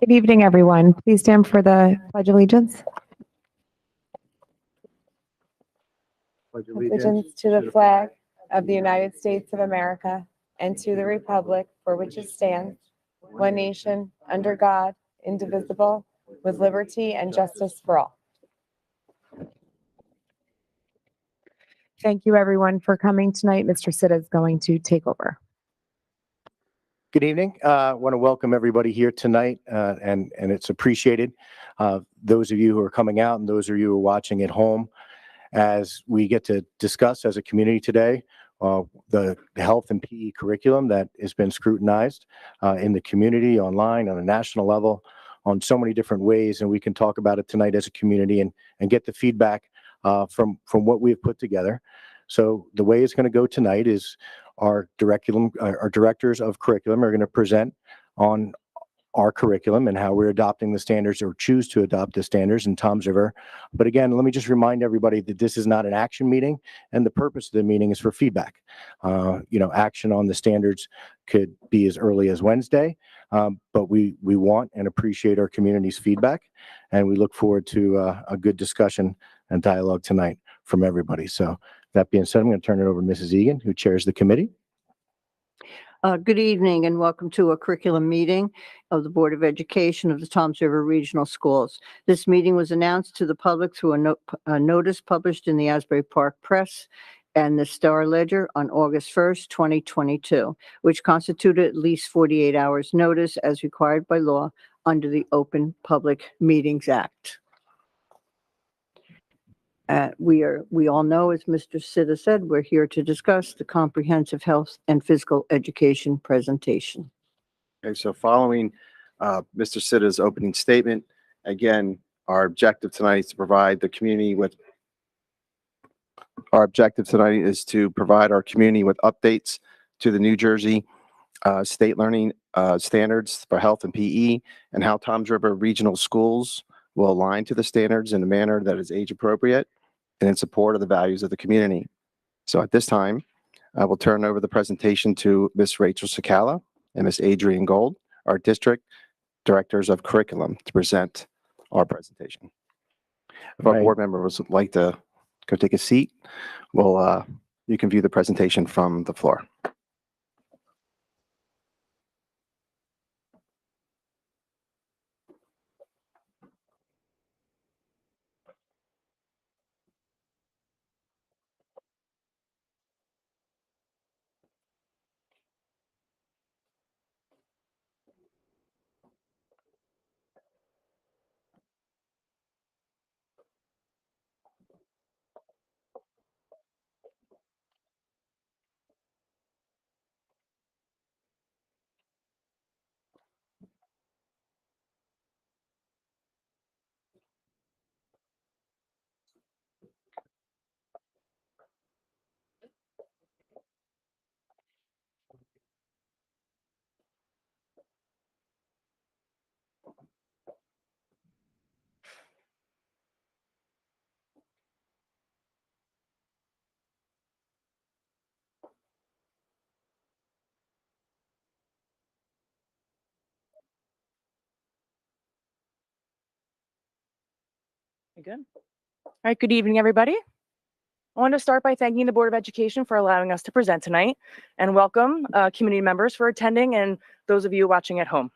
Good evening, everyone. Please stand for the Pledge of Allegiance. Allegiance to the flag of the United States of America and to the republic for which it stands, one nation, under God, indivisible, with liberty and justice for all. Thank you, everyone, for coming tonight. Mr. Sitta is going to take over. Good evening. I want to welcome everybody here tonight, and it's appreciated. Those of you who are coming out and those of you who are watching at home, as we get to discuss as a community today, the health and PE curriculum that has been scrutinized in the community, online, on a national level, on so many different ways, and we can talk about it tonight as a community and get the feedback from what we've put together. So the way it's going to go tonight is our directors of curriculum are going to present on our curriculum and how we're adopting the standards or choose to adopt the standards in Toms River. But again, let me just remind everybody that this is not an action meeting, and the purpose of the meeting is for feedback. Action on the standards could be as early as Wednesday, but we want and appreciate our community's feedback, and we look forward to a good discussion and dialogue tonight from everybody. So that being said, I'm going to turn it over to Mrs. Egan, who chairs the committee. Good evening and welcome to a curriculum meeting of the Board of Education of the Toms River Regional Schools. This meeting was announced to the public through a notice published in the Asbury Park Press and the Star Ledger on August 1st, 2022, which constituted at least 48 hours notice as required by law under the Open Public Meetings Act. We all know, as Mr. Sitta said, we're here to discuss the comprehensive health and physical education presentation. Okay, so following Mr. Sitta's opening statement, again, our objective tonight is to provide the community with our community with updates to the New Jersey state learning standards for health and PE and how Toms River Regional Schools will align to the standards in a manner that is age appropriate and in support of the values of the community. So at this time, I will turn over the presentation to Ms. Rachel Sakala and Ms. Adrienne Gold, our district directors of curriculum, to present our presentation. If our board members would like to go take a seat, you can view the presentation from the floor. Good. All right, good evening, everybody. I want to start by thanking the Board of Education for allowing us to present tonight and welcome community members for attending and those of you watching at home.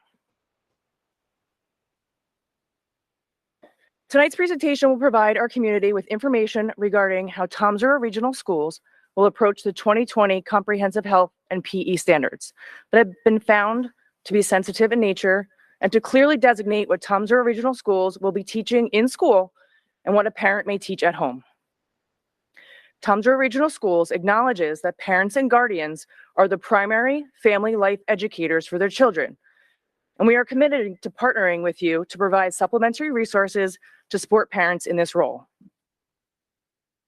Tonight's presentation will provide our community with information regarding how Toms River Regional Schools will approach the 2020 Comprehensive Health and PE standards that have been found to be sensitive in nature and to clearly designate what Toms River Regional Schools will be teaching in school and what a parent may teach at home. Toms River Regional Schools acknowledges that parents and guardians are the primary family life educators for their children, and we are committed to partnering with you to provide supplementary resources to support parents in this role.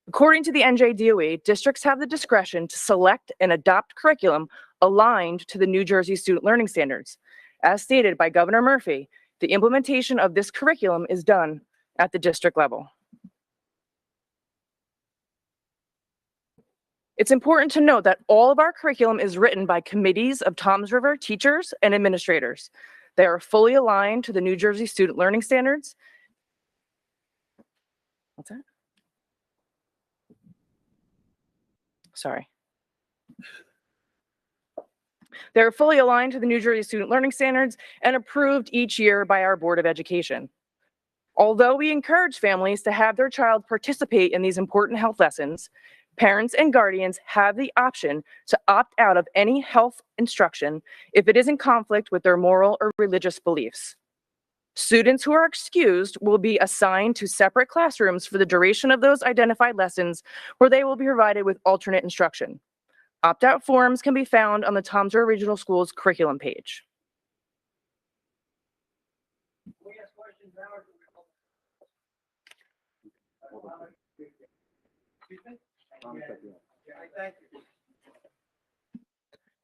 According to the NJDOE, districts have the discretion to select and adopt curriculum aligned to the New Jersey Student Learning Standards. As stated by Governor Murphy, the implementation of this curriculum is done at the district level. It's important to note that all of our curriculum is written by committees of Toms River teachers and administrators. They are fully aligned to the New Jersey Student Learning Standards. What's that? Sorry. They're fully aligned to the New Jersey Student Learning Standards and approved each year by our Board of Education. Although we encourage families to have their child participate in these important health lessons, parents and guardians have the option to opt out of any health instruction if it is in conflict with their moral or religious beliefs. Students who are excused will be assigned to separate classrooms for the duration of those identified lessons, where they will be provided with alternate instruction. Opt-out forms can be found on the Toms River Regional Schools curriculum page.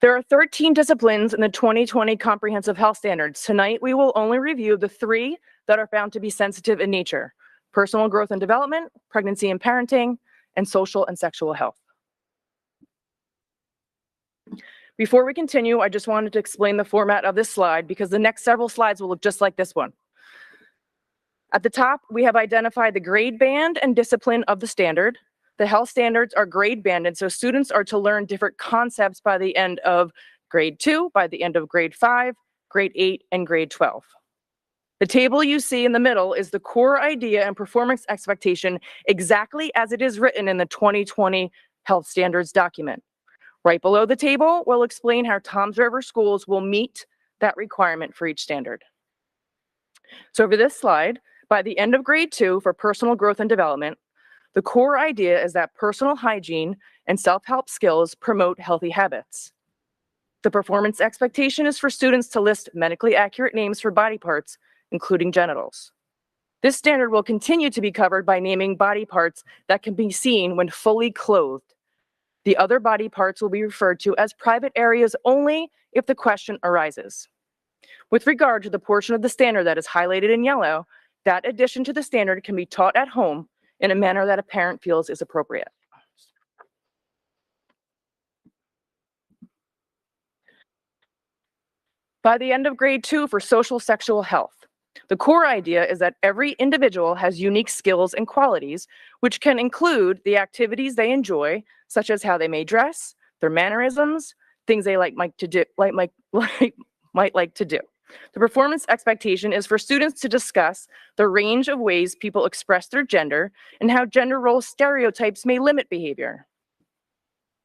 There are 13 disciplines in the 2020 Comprehensive Health Standards. Tonight, we will only review the 3 that are found to be sensitive in nature: personal growth and development, pregnancy and parenting, and social and sexual health. Before we continue, I just wanted to explain the format of this slide because the next several slides will look just like this one. At the top, we have identified the grade band and discipline of the standard. The health standards are grade banded, so students are to learn different concepts by the end of grade 2, by the end of grade 5, grade 8, and grade 12. The table you see in the middle is the core idea and performance expectation exactly as it is written in the 2020 health standards document. Right below the table, we'll explain how Toms River schools will meet that requirement for each standard. So over this slide, by the end of grade 2 for personal growth and development, the core idea is that personal hygiene and self-help skills promote healthy habits. The performance expectation is for students to list medically accurate names for body parts, including genitals. This standard will continue to be covered by naming body parts that can be seen when fully clothed. The other body parts will be referred to as private areas only if the question arises. With regard to the portion of the standard that is highlighted in yellow, that addition to the standard can be taught at home in a manner that a parent feels is appropriate. By the end of grade 2 for social sexual health, the core idea is that every individual has unique skills and qualities, which can include the activities they enjoy, such as how they may dress, their mannerisms, things they might like to do. The performance expectation is for students to discuss the range of ways people express their gender and how gender role stereotypes may limit behavior.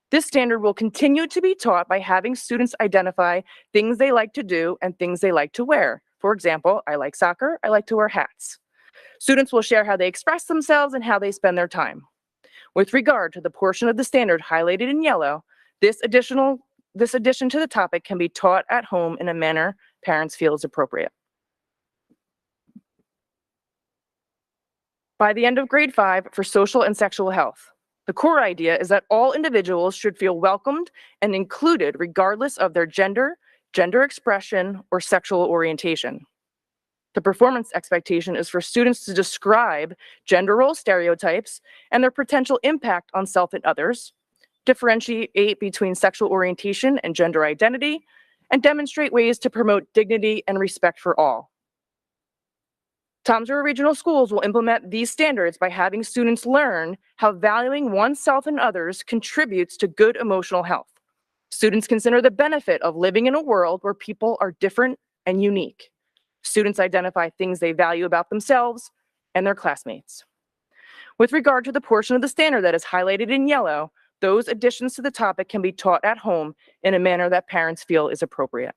This standard will continue to be taught by having students identify things they like to do and things they like to wear. For example, I like soccer, I like to wear hats. Students will share how they express themselves and how they spend their time. With regard to the portion of the standard highlighted in yellow, this addition to the topic can be taught at home in a manner parents feel is appropriate. By the end of grade 5 for social and sexual health, the core idea is that all individuals should feel welcomed and included regardless of their gender, gender expression, or sexual orientation. The performance expectation is for students to describe gender role stereotypes and their potential impact on self and others, differentiate between sexual orientation and gender identity, and demonstrate ways to promote dignity and respect for all. Toms River Regional Schools will implement these standards by having students learn how valuing oneself and others contributes to good emotional health. Students consider the benefit of living in a world where people are different and unique. Students identify things they value about themselves and their classmates. With regard to the portion of the standard that is highlighted in yellow, those additions to the topic can be taught at home in a manner that parents feel is appropriate.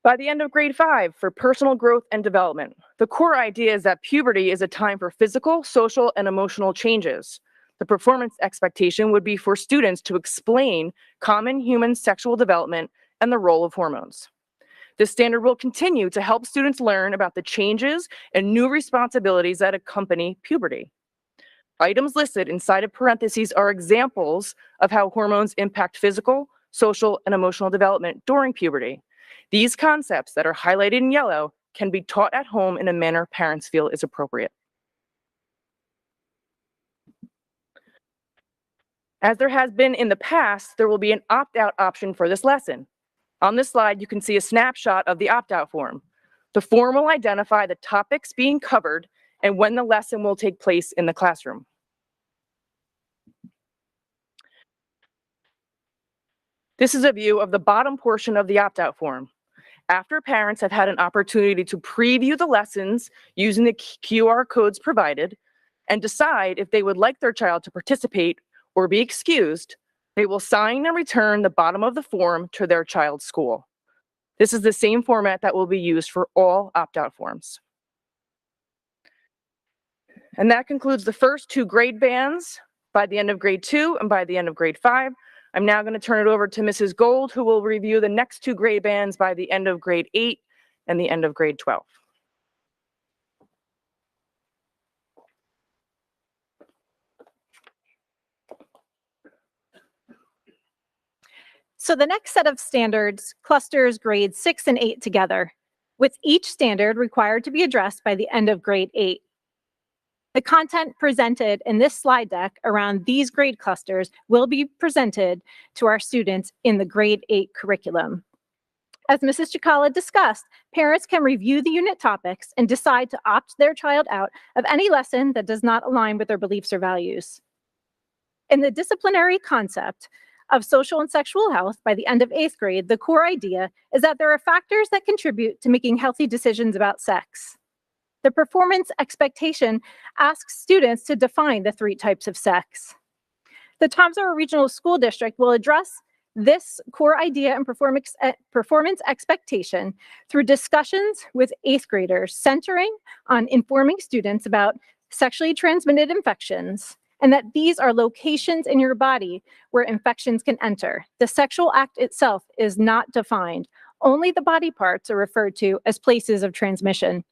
By the end of grade 5 for personal growth and development, the core idea is that puberty is a time for physical, social, and emotional changes. The performance expectation would be for students to explain common human sexual development and the role of hormones. This standard will continue to help students learn about the changes and new responsibilities that accompany puberty. Items listed inside of parentheses are examples of how hormones impact physical, social, and emotional development during puberty. These concepts that are highlighted in yellow can be taught at home in a manner parents feel is appropriate. As there has been in the past, there will be an opt-out option for this lesson. On this slide, you can see a snapshot of the opt-out form. The form will identify the topics being covered and when the lesson will take place in the classroom. This is a view of the bottom portion of the opt-out form. After parents have had an opportunity to preview the lessons using the QR codes provided and decide if they would like their child to participate or be excused, they will sign and return the bottom of the form to their child's school. This is the same format that will be used for all opt-out forms. And that concludes the first 2 grade bands by the end of grade 2 and by the end of grade 5. I'm now going to turn it over to Mrs. Gold, who will review the next 2 grade bands by the end of grade 8 and the end of grade 12. So the next set of standards clusters grades 6 and 8 together, with each standard required to be addressed by the end of grade 8. The content presented in this slide deck around these grade clusters will be presented to our students in the grade 8 curriculum. As Mrs. Chikala discussed, parents can review the unit topics and decide to opt their child out of any lesson that does not align with their beliefs or values. In the disciplinary concept of social and sexual health by the end of 8th grade, the core idea is that there are factors that contribute to making healthy decisions about sex. The performance expectation asks students to define the 3 types of sex. The Toms River Regional School District will address this core idea and performance expectation through discussions with 8th graders centering on informing students about sexually transmitted infections and that these are locations in your body where infections can enter. The sexual act itself is not defined. Only the body parts are referred to as places of transmission.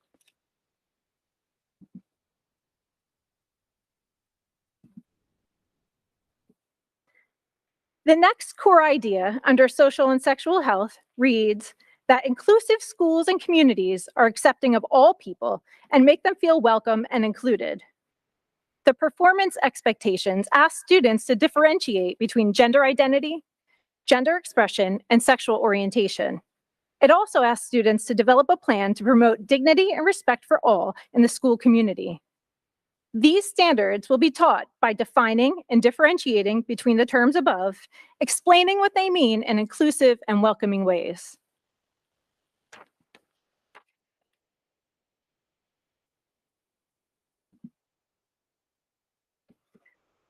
The next core idea under social and sexual health reads that inclusive schools and communities are accepting of all people and make them feel welcome and included. The performance expectations ask students to differentiate between gender identity, gender expression, and sexual orientation. It also asks students to develop a plan to promote dignity and respect for all in the school community. These standards will be taught by defining and differentiating between the terms above, explaining what they mean in inclusive and welcoming ways.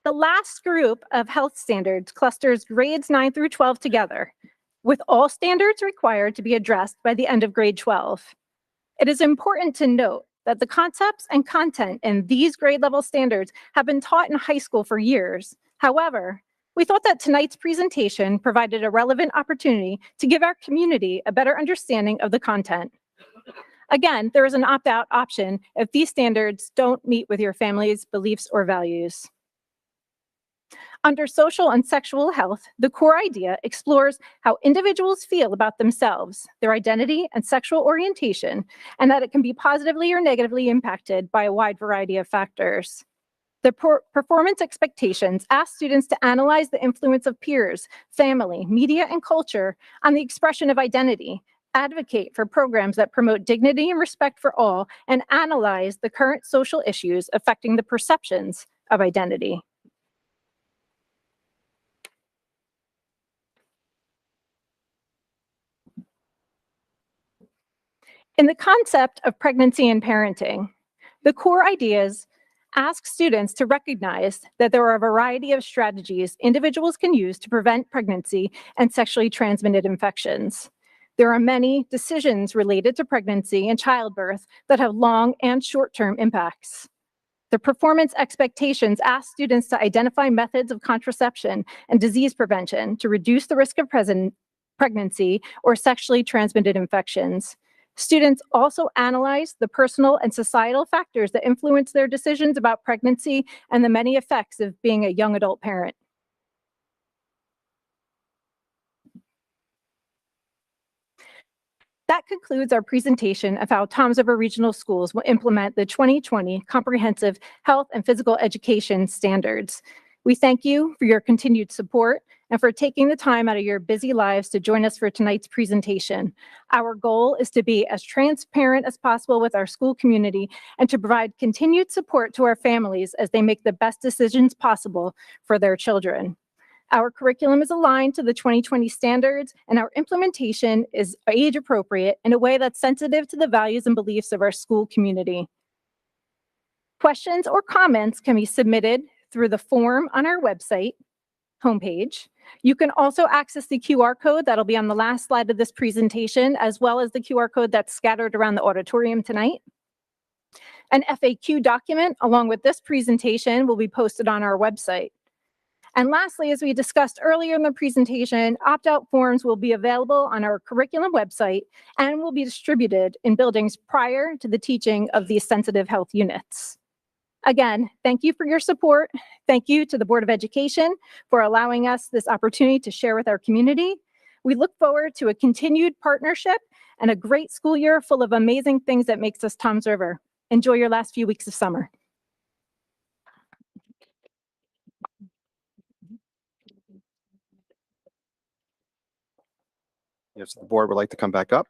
The last group of health standards clusters grades 9 through 12 together, with all standards required to be addressed by the end of grade 12. It is important to note that the concepts and content in these grade level standards have been taught in high school for years. However, we thought that tonight's presentation provided a relevant opportunity to give our community a better understanding of the content. Again, there is an opt-out option if these standards don't meet with your family's beliefs or values. Under social and sexual health, the core idea explores how individuals feel about themselves, their identity and sexual orientation, and that it can be positively or negatively impacted by a wide variety of factors. The performance expectations ask students to analyze the influence of peers, family, media, and culture on the expression of identity, advocate for programs that promote dignity and respect for all, and analyze the current social issues affecting the perceptions of identity. In the concept of pregnancy and parenting, the core ideas ask students to recognize that there are a variety of strategies individuals can use to prevent pregnancy and sexually transmitted infections. There are many decisions related to pregnancy and childbirth that have long and short-term impacts. The performance expectations ask students to identify methods of contraception and disease prevention to reduce the risk of pregnancy or sexually transmitted infections. Students also analyze the personal and societal factors that influence their decisions about pregnancy and the many effects of being a young adult parent. That concludes our presentation of how Toms River Regional Schools will implement the 2020 Comprehensive Health and Physical Education Standards. We thank you for your continued support and for taking the time out of your busy lives to join us for tonight's presentation. Our goal is to be as transparent as possible with our school community and to provide continued support to our families as they make the best decisions possible for their children. Our curriculum is aligned to the 2020 standards, and our implementation is age appropriate in a way that's sensitive to the values and beliefs of our school community. Questions or comments can be submitted through the form on our website homepage. You can also access the QR code that'll be on the last slide of this presentation, as well as the QR code that's scattered around the auditorium tonight. An FAQ document along with this presentation will be posted on our website. And lastly, as we discussed earlier in the presentation, opt-out forms will be available on our curriculum website and will be distributed in buildings prior to the teaching of these sensitive health units. Again, thank you for your support. Thank you to the Board of Education for allowing us this opportunity to share with our community. We look forward to a continued partnership and a great school year full of amazing things that makes us Toms River. Enjoy your last few weeks of summer. Yes, the board would like to come back up.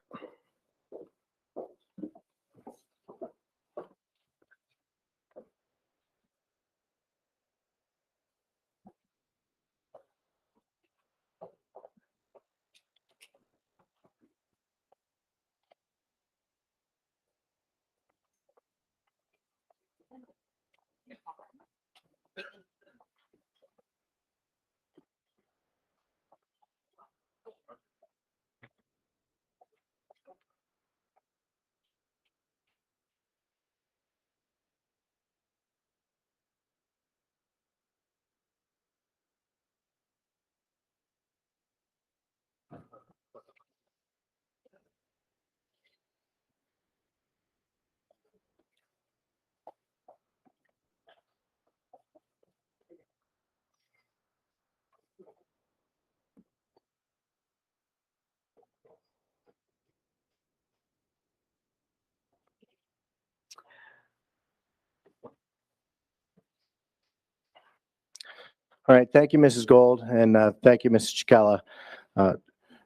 All right, thank you, Mrs. Gold, and thank you, Mrs. Chicala.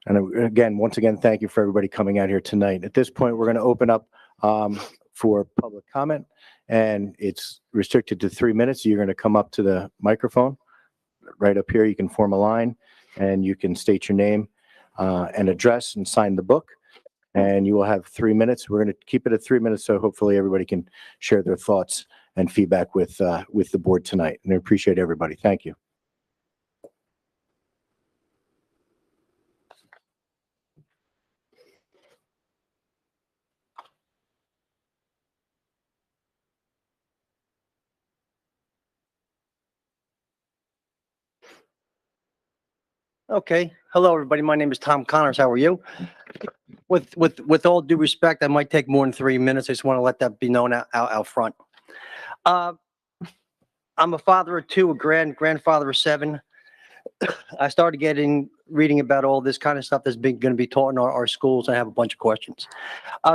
And again, once again, thank you for everybody coming out here tonight. At this point, we're going to open up for public comment, and it's restricted to 3 minutes. You're going to come up to the microphone right up here. You can form a line, and you can state your name and address and sign the book, and you will have 3 minutes. We're going to keep it at 3 minutes, so hopefully everybody can share their thoughts and feedback with the board tonight. And I appreciate everybody. Thank you. Okay. Hello, everybody. My name is Tom Connors. How are you? With all due respect, I might take more than 3 minutes. I just want to let that be known out front. I'm a father of two, a grandfather of seven. I started reading about all this kind of stuff that's going to be taught in our schools. I have a bunch of questions.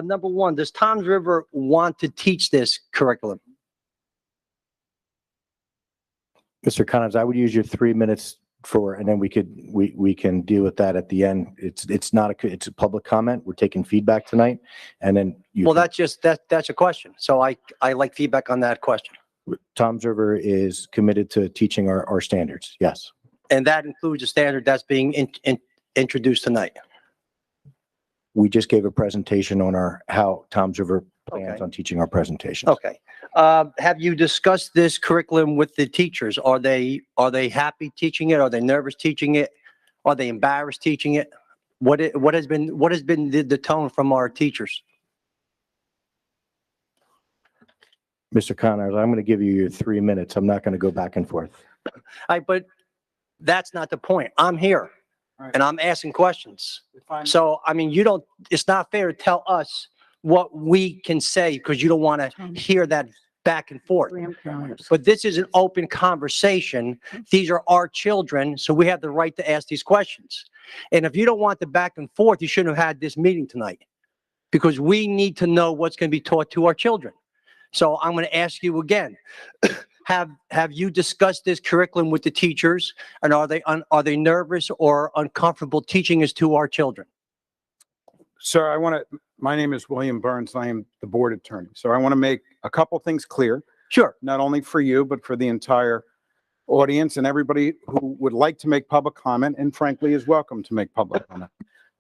Number one, does Toms River want to teach this curriculum? Mr. Connors, I would use your 3 minutes and then we can deal with that at the end. It's a public comment. We're taking feedback tonight, and then that's a question. So I like feedback on that question. Toms River is committed to teaching our standards. Yes. And that includes a standard that's being introduced tonight. We just gave a presentation on how Toms River plans on teaching our presentations. Okay. Have you discussed this curriculum with the teachers? Are they happy teaching it? Are they nervous teaching it? Are they embarrassed teaching it? What has been the tone from our teachers? Mr. Connors, I'm going to give you your 3 minutes. I'm not going to go back and forth. But that's not the point. I'm here and I'm asking questions. So, I mean, it's not fair to tell us what we can say because you don't want to hear that back and forth. But this is an open conversation. These are our children, so we have the right to ask these questions. And if you don't want the back and forth, you shouldn't have had this meeting tonight. because we need to know what's going to be taught to our children. So I'm going to ask you again, have you discussed this curriculum with the teachers, and are they nervous or uncomfortable teaching this to our children? Sir, my name is William Burns, and I am the board attorney. So I want to make a couple things clear, Sure. not only for you, but for the entire audience and everybody who would like to make public comment and frankly is welcome to make public comment.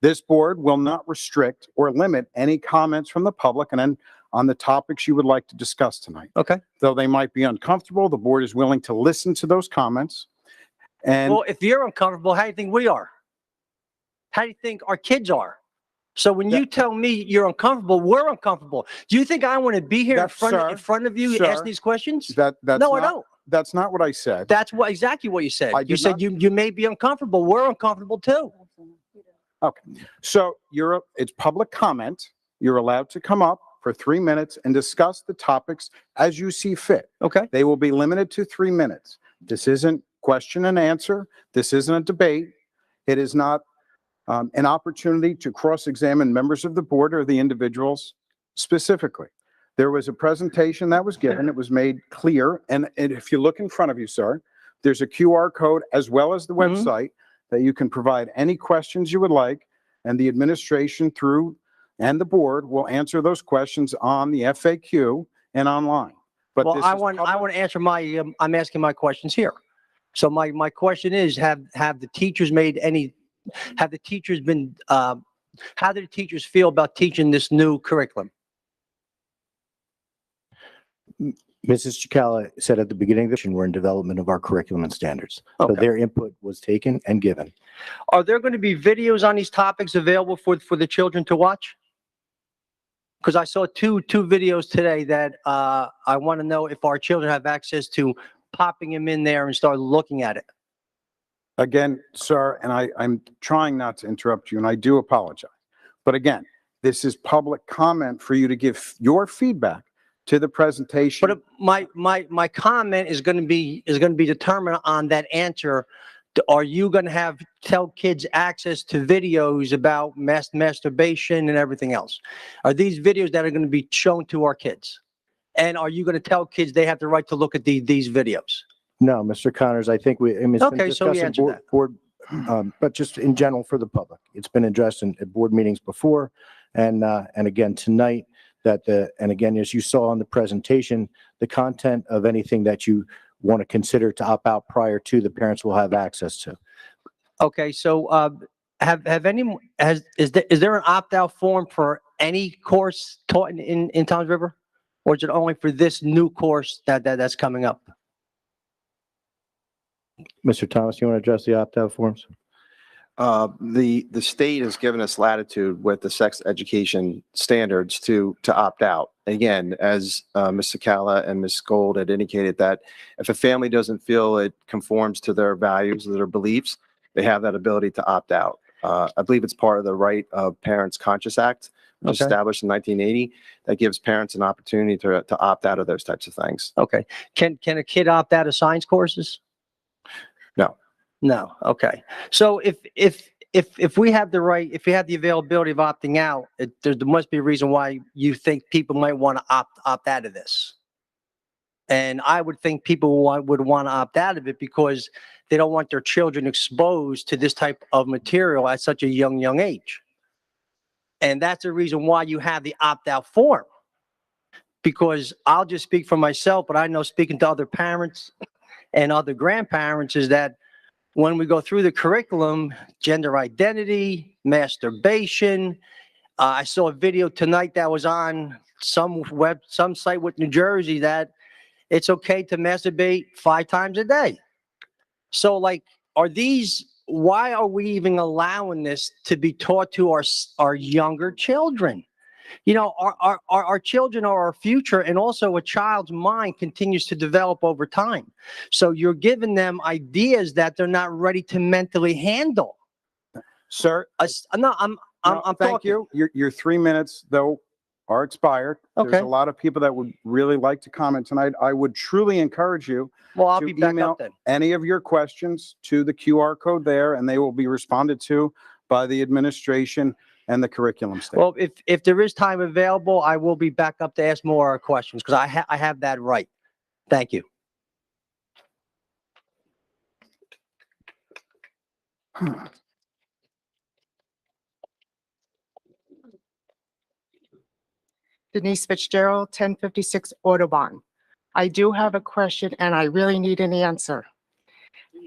This board will not restrict or limit any comments from the public and on the topics you would like to discuss tonight. Okay. Though they might be uncomfortable, the board is willing to listen to those comments. And Well, if you're uncomfortable, how do you think we are? How do you think our kids are? So when you tell me you're uncomfortable, we're uncomfortable. Do you think I want to be here in front of you sir, asking these questions? that's No, I not, don't. that's not what I said. That's exactly what you said. I You did said not- you may be uncomfortable. We're uncomfortable too. Okay, so it's public comment. You're allowed to come up for 3 minutes and discuss the topics as you see fit. Okay. They will be limited to 3 minutes. This isn't question and answer. This isn't a debate. It is not an opportunity to cross-examine members of the board or the individuals specifically. There was a presentation that was given. It was made clear. And if you look in front of you, sir, there's a QR code as well as the Mhm. website that you can provide any questions you would like. And the administration and the board will answer those questions on the FAQ and online. But Well, this I is want public- to answer I'm asking my questions here. So my question is, have the teachers how do the teachers feel about teaching this new curriculum? Mrs. Chikala said at the beginning of the session, we're in development of our curriculum and standards. So Okay. their input was taken and given. Are there going to be videos on these topics available for the children to watch? Because I saw two videos today that I want to know if our children have access to popping them in there and start looking at it. Again, sir, and I'm trying not to interrupt you, and I do apologize. But again, this is public comment for you to give your feedback to the presentation. But my comment is going to be determined on that answer. Are you going to tell kids access to videos about masturbation and everything else? Are these videos that are going to be shown to our kids? And are you going to tell kids they have the right to look at these videos? No, Mr. Connors, I think it's been Okay, so you discussed in answered board, but just in general for the public. It's been addressed at board meetings before and again tonight and again, as you saw on the presentation, the content of anything that you want to consider to opt out prior to, the parents will have access to. Okay, so is there an opt-out form for any course taught in Toms River? Or is it only for this new course that's coming up? Mr. Thomas, you want to address the opt-out forms? The state has given us latitude with the sex education standards to opt out. Again, as Ms. Sakala and Ms. Gold had indicated, that if a family doesn't feel it conforms to their values or their beliefs, they have that ability to opt out. I believe it's part of the Right of Parents Conscious Act, which was Okay. established in 1980, that gives parents an opportunity to opt out of those types of things. Okay. Can a kid opt out of science courses? No. No. Okay. So if we have if you have the availability of opting out, there must be a reason why you think people might want to opt out of this. And I would think people would want to opt out of it because they don't want their children exposed to this type of material at such a young age. And that's the reason why you have the opt-out form. Because I'll just speak for myself, but I know speaking to other parents and other grandparents is that when we go through the curriculum, gender identity, masturbation, I saw a video tonight that was on some site with New Jersey that it's okay to masturbate 5 times a day. So why are we even allowing this to be taught to our younger children? You know, our children are our future, and also a child's mind continues to develop over time. So you're giving them ideas that they're not ready to mentally handle. Sir, No, I'm thank talking. you. Your 3 minutes, though, are expired. Okay. There's a lot of people that would really like to comment tonight. I would truly encourage you Well, I'll to be back email up then. any of your questions to the QR code there, and they will be responded to by the administration and the curriculum statement. Well, if there is time available, I will be back up to ask more questions because I have that right. Thank you. Denise Fitzgerald, 1056 Audubon. I do have a question and I really need an answer.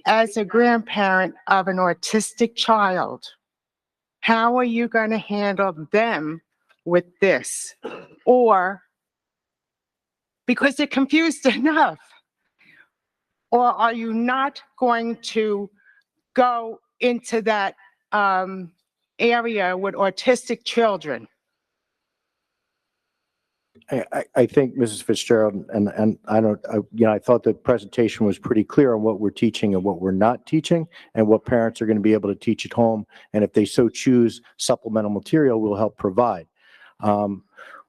As a grandparent of an autistic child, how are you going to handle them with this? Or, because they're confused enough, or are you not going to go into that area with autistic children? I think Mrs. Fitzgerald, and I don't, I thought the presentation was pretty clear on what we're teaching and what we're not teaching and what parents are going to be able to teach at home. And if they so choose, supplemental material will help provide. So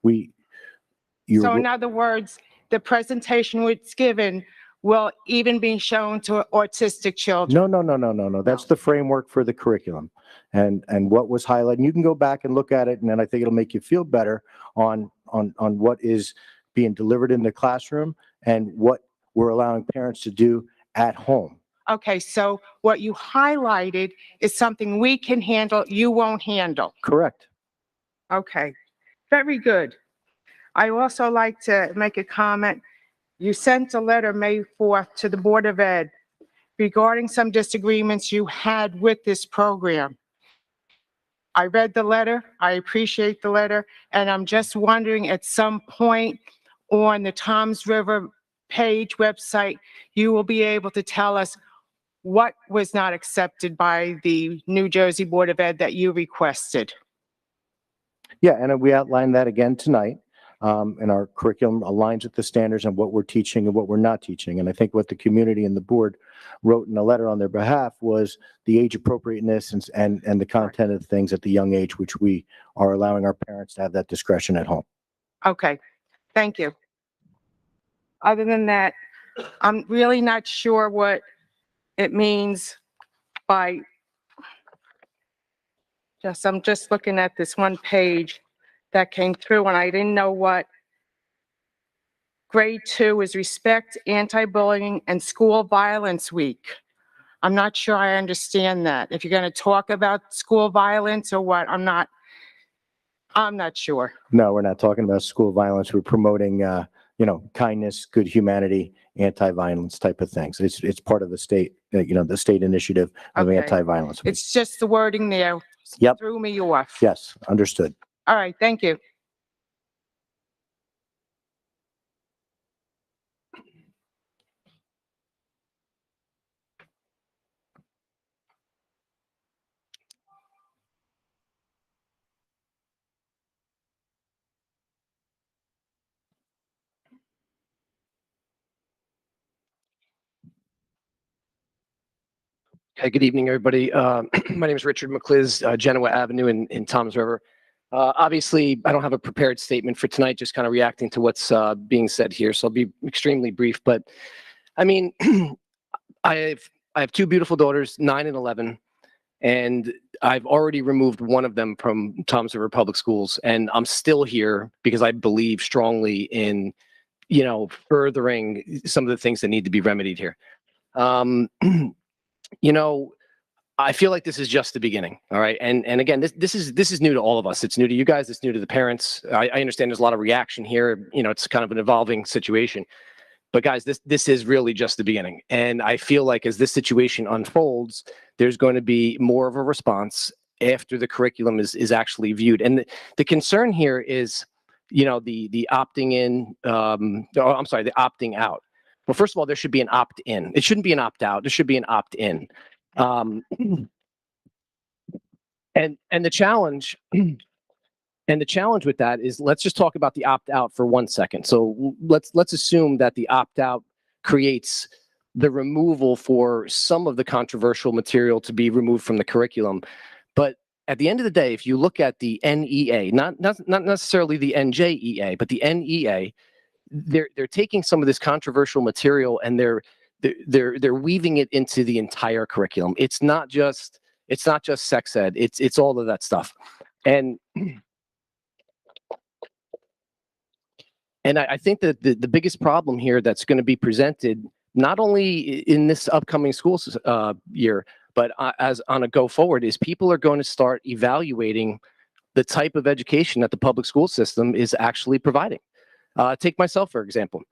in other words, the presentation was given will even be shown to autistic children? No. That's the framework for the curriculum and what was highlighted. And you can go back and look at it, and then I think it'll make you feel better on what is being delivered in the classroom and what we're allowing parents to do at home. Okay, so what you highlighted is something we can handle, you won't handle. Correct. Okay, very good. I also like to make a comment. You sent a letter May 4th to the Board of Ed regarding some disagreements you had with this program. I read the letter, I appreciate the letter, and I'm just wondering at some point on the Toms River page website, you will be able to tell us what was not accepted by the New Jersey Board of Ed that you requested. Yeah, and we outlined that again tonight. And our curriculum aligns with the standards and what we're teaching and what we're not teaching. And I think what the community and the board wrote in a letter on their behalf was the age appropriateness and the content of things at the young age, which we are allowing our parents to have that discretion at home. Okay, thank you. Other than that, I'm really not sure what it means by I'm just looking at this one page that came through and I didn't know what grade 2 is respect, anti-bullying, and school violence week. I'm not sure I understand that. If you're going to talk about school violence or what, I'm not sure. No, we're not talking about school violence. We're promoting, kindness, good humanity, anti-violence type of things. It's part of the state, the state initiative of Okay. anti-violence. It's just the wording there. Yep. Threw me off. Yes, understood. All right, thank you. Hey, good evening, everybody. My name is Richard McCliz, Genoa Avenue in Toms River. Obviously, I don't have a prepared statement for tonight, just kind of reacting to what's being said here. So I'll be extremely brief. But I mean, I have two beautiful daughters, 9 and 11, and I've already removed one of them from Toms River Public Schools, and I'm still here because I believe strongly in, furthering some of the things that need to be remedied here. I feel like this is just the beginning. All right. And again, this is new to all of us. It's new to you guys. It's new to the parents. I understand there's a lot of reaction here. It's kind of an evolving situation. But guys, this is really just the beginning. And I feel like as this situation unfolds, there's going to be more of a response after the curriculum is actually viewed. And the concern here is, the opting in, the opting out. Well, first of all, there should be an opt-in. It shouldn't be an opt-out. There should be an opt-in. And the challenge with that is, let's just talk about the opt-out for 1 second. So let's assume that the opt-out creates the removal for some of the controversial material to be removed from the curriculum. But at the end of the day, if you look at the NEA, not necessarily the NJEA, but the NEA, they're taking some of this controversial material and they're weaving it into the entire curriculum. It's not just sex ed. It's all of that stuff. And I think that the biggest problem here that's going to be presented, not only in this upcoming school year, but as on a go forward, is people are going to start evaluating the type of education that the public school system is actually providing. Take myself, for example.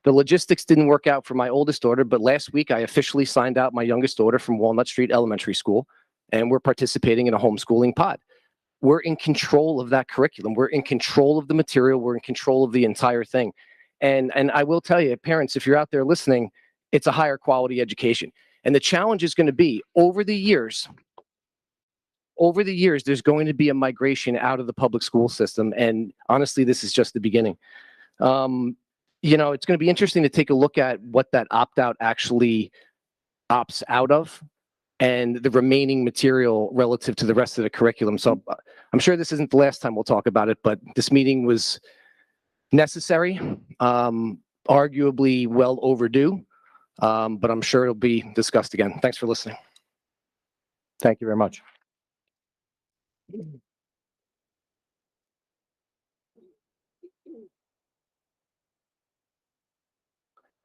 The logistics didn't work out for my oldest daughter, but last week I officially signed out my youngest daughter from Walnut Street Elementary School, and we're participating in a homeschooling pod. We're in control of that curriculum. We're in control of the material. We're in control of the entire thing. And I will tell you, parents, if you're out there listening, it's a higher quality education. And the challenge is going to be over the years, there's going to be a migration out of the public school system. And honestly, this is just the beginning. You know, it's going to be interesting to take a look at what that opt-out actually opts out of and the remaining material relative to the rest of the curriculum. So I'm sure this isn't the last time we'll talk about it, but this meeting was necessary, arguably well overdue, but I'm sure it'll be discussed again. Thanks for listening. Thank you very much.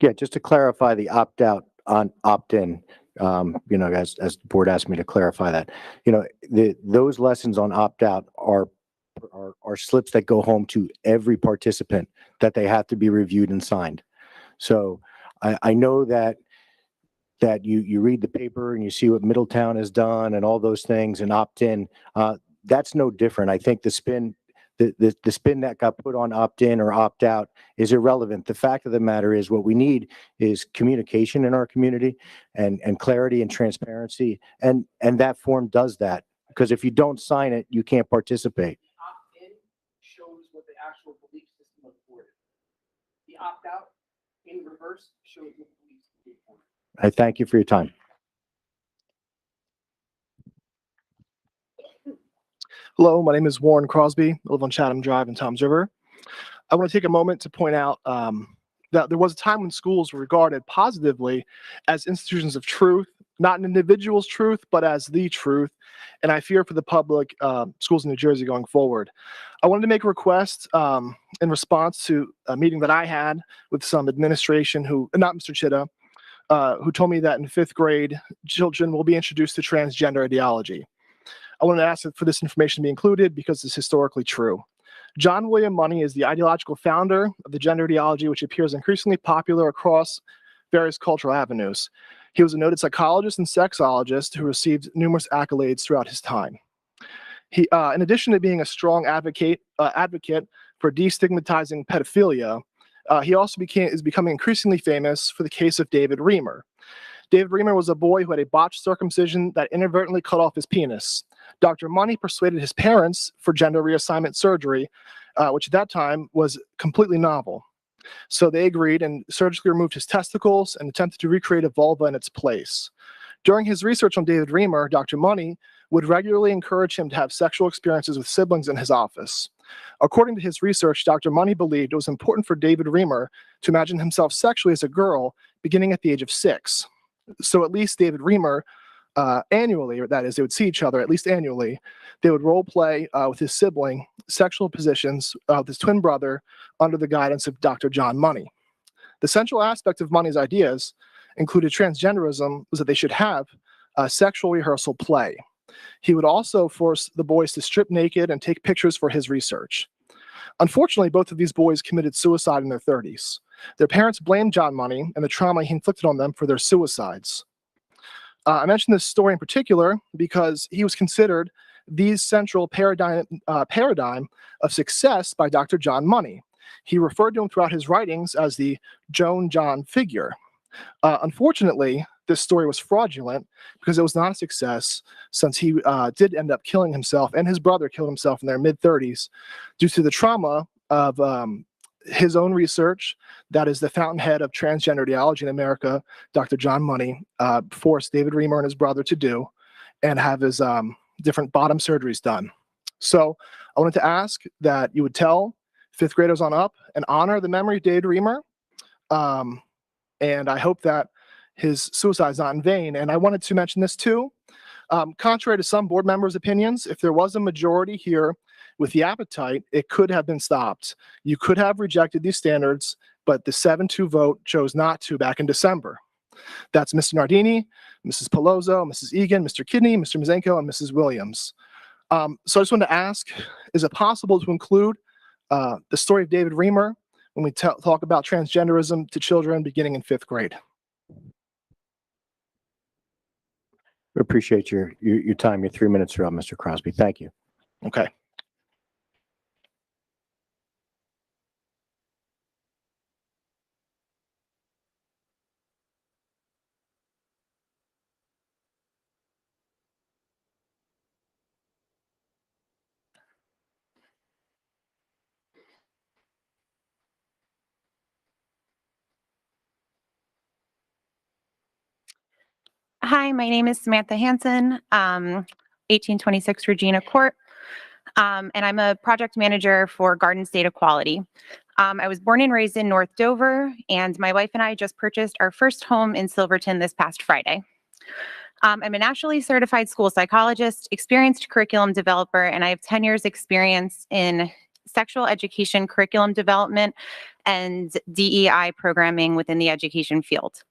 Yeah, just to clarify the opt-out on opt-in, you know, as the board asked me to clarify that, you know, those lessons on opt-out are slips that go home to every participant that they have to be reviewed and signed. So I know that you read the paper and you see what Middletown has done and all those things and opt-in. That's no different. I think the spin that got put on opt-in or opt-out is irrelevant. The fact of the matter is what we need is communication in our community and clarity and transparency. And that form does that, because if you don't sign it, you can't participate. Opt-in shows what the actual belief system of the board is. The opt-out in reverse shows what the belief system of the board is. I thank you for your time. Hello, my name is Warren Crosby. I live on Chatham Drive in Toms River. I want to take a moment to point out that there was a time when schools were regarded positively as institutions of truth, not an individual's truth, but as the truth. And I fear for the public schools in New Jersey going forward. I wanted to make a request in response to a meeting that I had with some administration not Mr. Chitta, who told me that in 5th grade, children will be introduced to transgender ideology. I wanted to ask for this information to be included because it's historically true. John William Money is the ideological founder of the gender ideology, which appears increasingly popular across various cultural avenues. He was a noted psychologist and sexologist who received numerous accolades throughout his time. He, in addition to being a strong advocate for destigmatizing pedophilia, he also is becoming increasingly famous for the case of David Reamer. David Reamer was a boy who had a botched circumcision that inadvertently cut off his penis. Dr. Money persuaded his parents for gender reassignment surgery, which at that time was completely novel. So they agreed and surgically removed his testicles and attempted to recreate a vulva in its place. During his research on David Reamer, Dr. Money would regularly encourage him to have sexual experiences with siblings in his office. According to his research, Dr. Money believed it was important for David Reamer to imagine himself sexually as a girl beginning at the age of 6. So at least David Reamer annually, or that is, they would see each other at least annually. They would role play with his sibling sexual positions with his twin brother under the guidance of Dr. John Money. The central aspect of Money's ideas included transgenderism was that they should have a sexual rehearsal play. He would also force the boys to strip naked and take pictures for his research. Unfortunately, both of these boys committed suicide in their 30s. Their parents blamed John Money and the trauma he inflicted on them for their suicides. I mention this story in particular because he was considered the central paradigm of success by Dr. John Money. He referred to him throughout his writings as the Joan John figure. Unfortunately, this story was fraudulent because it was not a success, since he did end up killing himself, and his brother killed himself in their mid-30s due to the trauma of his own research. That is the fountainhead of transgender ideology in America, Dr. John Money, forced David Reamer and his brother to do, and have his different bottom surgeries done. So I wanted to ask that you would tell 5th graders on up and honor the memory of David Reamer. And I hope that his suicide is not in vain. And I wanted to mention this too. Contrary to some board members' opinions, if there was a majority here With the appetite, it could have been stopped. You could have rejected these standards, but the 7-2 vote chose not to back in December. That's Mr. Nardini, Mrs. Palozzo, Mrs. Egan, Mr. Kidney, Mr. Mazenko, and Mrs. Williams. So I just wanted to ask, is it possible to include the story of David Reamer when we talk about transgenderism to children beginning in 5th grade? We appreciate your time. Your 3 minutes are up, Mr. Crosby. Thank you. Okay. Hi, my name is Samantha Hansen, 1826 Regina Court, and I'm a project manager for Garden State Equality. I was born and raised in North Dover, and my wife and I just purchased our first home in Silverton this past Friday. I'm a nationally certified school psychologist, experienced curriculum developer, and I have 10 years experience in sexual education curriculum development and DEI programming within the education field.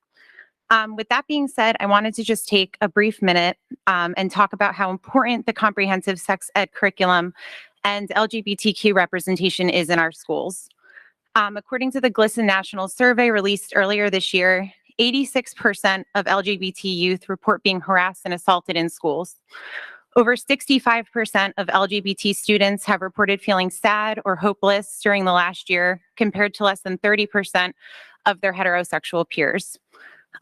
With that being said, I wanted to just take a brief minute and talk about how important the comprehensive sex ed curriculum and LGBTQ representation is in our schools. According to the GLSEN National Survey released earlier this year, 86% of LGBT youth report being harassed and assaulted in schools. Over 65% of LGBT students have reported feeling sad or hopeless during the last year, compared to less than 30% of their heterosexual peers.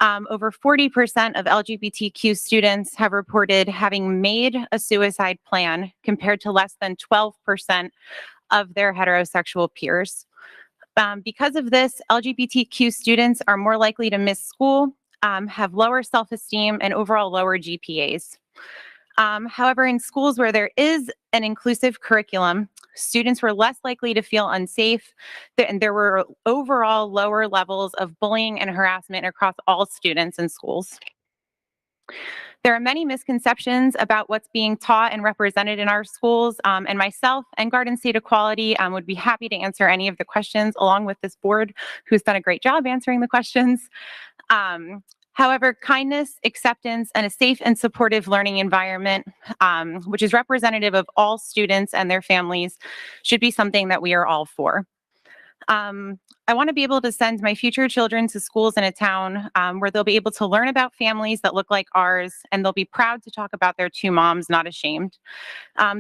Over 40% of LGBTQ students have reported having made a suicide plan, compared to less than 12% of their heterosexual peers. Because of this, LGBTQ students are more likely to miss school, have lower self-esteem, and overall lower GPAs. However, in schools where there is an inclusive curriculum, students were less likely to feel unsafe, and there were overall lower levels of bullying and harassment across all students in schools. There are many misconceptions about what's being taught and represented in our schools, and myself and Garden State Equality would be happy to answer any of the questions, along with this board, who's done a great job answering the questions. However, kindness, acceptance, and a safe and supportive learning environment, which is representative of all students and their families, should be something that we are all for. I want to be able to send my future children to schools in a town where they'll be able to learn about families that look like ours, and they'll be proud to talk about their two moms, not ashamed.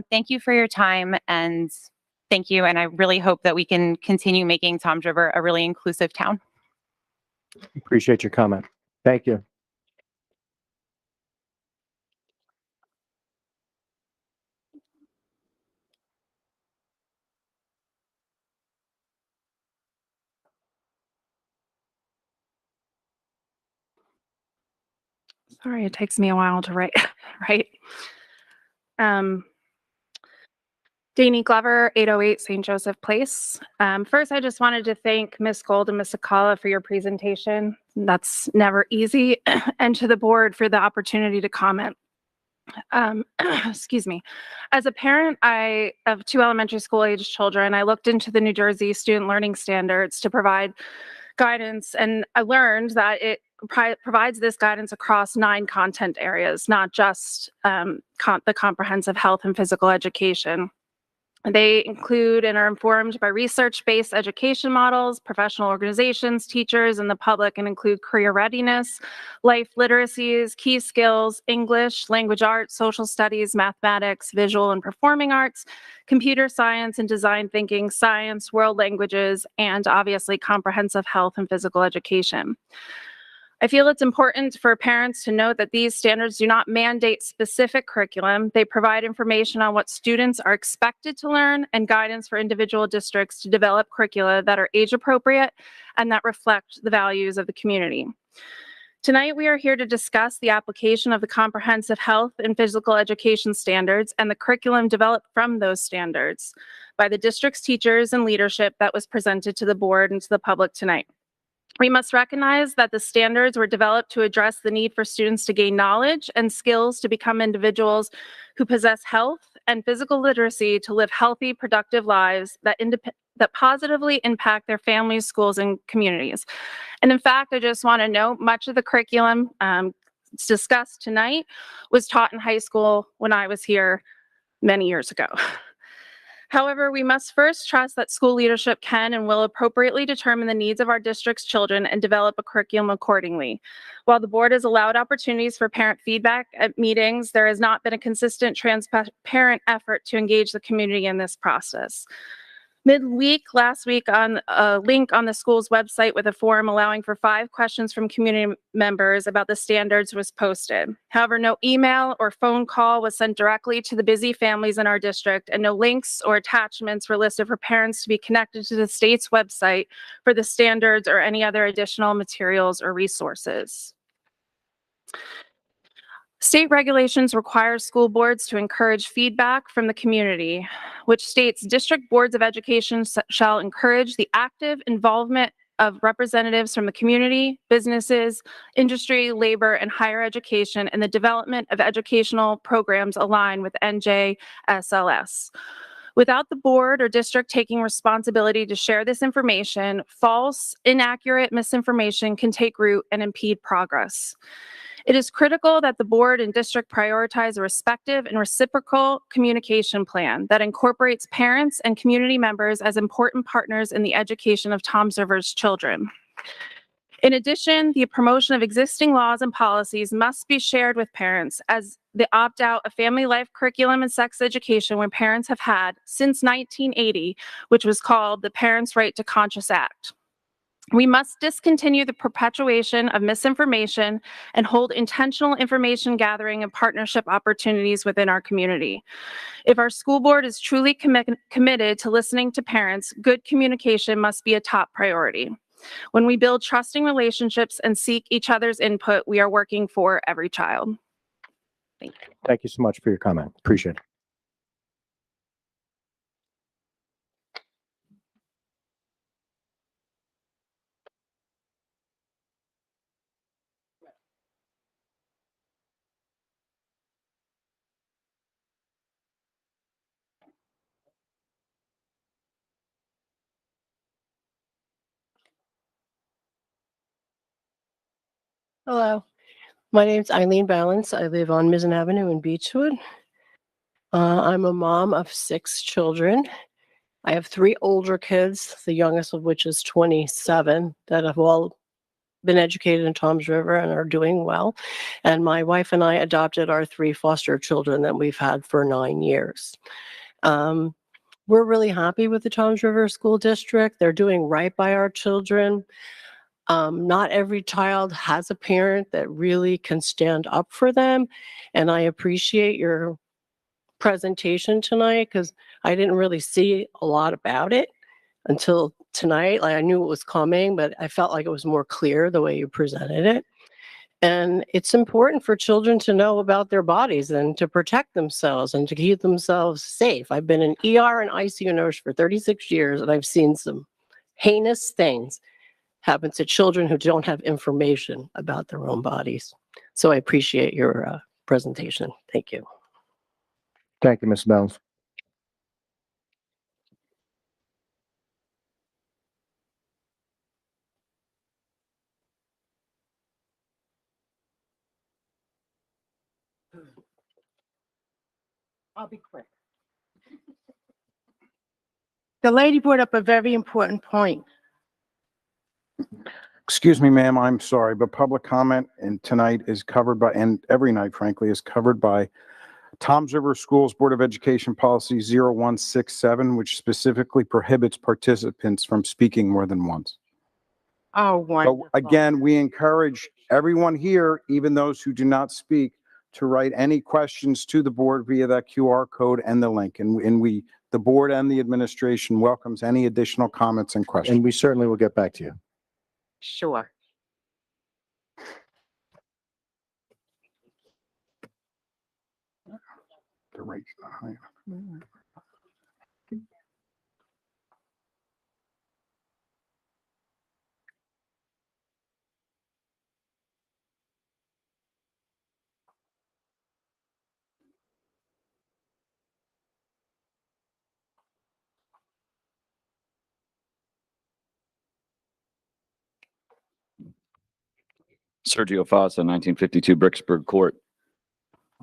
Thank you for your time, and thank you. And I really hope that we can continue making Toms River a really inclusive town. Appreciate your comment. Thank you. Sorry, it takes me a while to write. Right. Danny Glover, 808 St. Joseph Place. First, I just wanted to thank Ms. Gold and Ms. Sakala for your presentation. That's never easy, and to the board for the opportunity to comment. Excuse me. As a parent of two elementary school age children, I looked into the New Jersey student learning standards to provide guidance, and I learned that it provides this guidance across 9 content areas, not just the comprehensive health and physical education. They include and are informed by research-based education models, professional organizations, teachers, and the public, and include career readiness, life literacies, key skills, English, language arts, social studies, mathematics, visual and performing arts, computer science and design thinking, science, world languages, and obviously comprehensive health and physical education. I feel it's important for parents to note that these standards do not mandate specific curriculum. They provide information on what students are expected to learn and guidance for individual districts to develop curricula that are age appropriate and that reflect the values of the community. Tonight, we are here to discuss the application of the comprehensive health and physical education standards and the curriculum developed from those standards by the district's teachers and leadership that was presented to the board and to the public tonight. We must recognize that the standards were developed to address the need for students to gain knowledge and skills to become individuals who possess health and physical literacy to live healthy, productive lives that positively impact their families, schools, and communities. And in fact, I just want to note much of the curriculum discussed tonight was taught in high school when I was here many years ago. However, we must first trust that school leadership can and will appropriately determine the needs of our district's children and develop a curriculum accordingly. While the board has allowed opportunities for parent feedback at meetings, there has not been a consistent, transparent effort to engage the community in this process. Midweek, last week, on a link on the school's website with a form allowing for 5 questions from community members about the standards was posted. However, no email or phone call was sent directly to the busy families in our district, and no links or attachments were listed for parents to be connected to the state's website for the standards or any other additional materials or resources. State regulations require school boards to encourage feedback from the community, which states district boards of education shall encourage the active involvement of representatives from the community, businesses, industry, labor, and higher education in the development of educational programs aligned with NJSLS. Without the board or district taking responsibility to share this information, false, inaccurate misinformation can take root and impede progress. It is critical that the board and district prioritize a respective and reciprocal communication plan that incorporates parents and community members as important partners in the education of Toms River's children. In addition, the promotion of existing laws and policies must be shared with parents, as the opt-out of family life curriculum and sex education where parents have had since 1980, which was called the Parents' Right to Conscious Act. We must discontinue the perpetuation of misinformation and hold intentional information gathering and partnership opportunities within our community. If our school board is truly committed to listening to parents, good communication must be a top priority. When we build trusting relationships and seek each other's input, we are working for every child. Thank you. Thank you so much for your comment. Appreciate it. Hello, my name's Eileen Balance. I live on Mizzen Avenue in Beechwood. I'm a mom of 6 children. I have 3 older kids, the youngest of which is 27, that have all been educated in Toms River and are doing well. And my wife and I adopted our 3 foster children that we've had for 9 years. We're really happy with the Toms River School District. They're doing right by our children. Not every child has a parent that really can stand up for them. And I appreciate your presentation tonight because I didn't really see a lot about it until tonight. Like I knew it was coming, but I felt like it was more clear the way you presented it. And it's important for children to know about their bodies and to protect themselves and to keep themselves safe. I've been an ER and ICU nurse for 36 years, and I've seen some heinous things happen to children who don't have information about their own bodies. So I appreciate your presentation. Thank you. Thank you, Ms. Balance. I'll be quick. The lady brought up a very important point. Excuse me, ma'am, I'm sorry, but public comment and tonight is covered by, and every night, frankly, is covered by Toms River Schools Board of Education Policy 0167, which specifically prohibits participants from speaking more than once. Oh, wonderful. So again, we encourage everyone here, even those who do not speak, to write any questions to the board via that QR code and the link. And the board and the administration welcomes any additional comments and questions. And we certainly will get back to you. Sure. The rate's not high enough. Sergio Fossa, 1952 Bricksburg Court.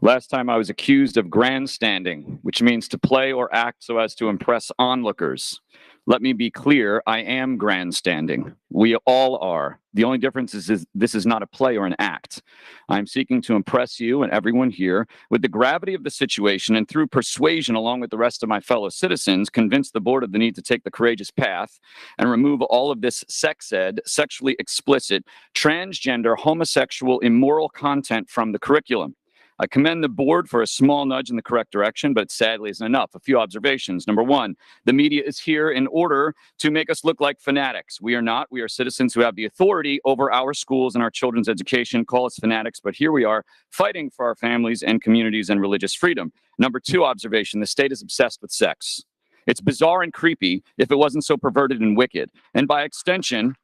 Last time I was accused of grandstanding, which means to play or act so as to impress onlookers. Let me be clear, I am grandstanding. We all are. The only difference is this is not a play or an act. I'm seeking to impress you and everyone here with the gravity of the situation, and through persuasion along with the rest of my fellow citizens, convince the board of the need to take the courageous path and remove all of this sex ed, sexually explicit, transgender, homosexual, immoral content from the curriculum. I commend the board for a small nudge in the correct direction, but sadly isn't enough. A few observations. Number one, the media is here in order to make us look like fanatics. We are not. We are citizens who have the authority over our schools and our children's education. Call us fanatics, but here we are fighting for our families and communities and religious freedom. Number two observation, the state is obsessed with sex. It's bizarre and creepy if it wasn't so perverted and wicked. And by extension,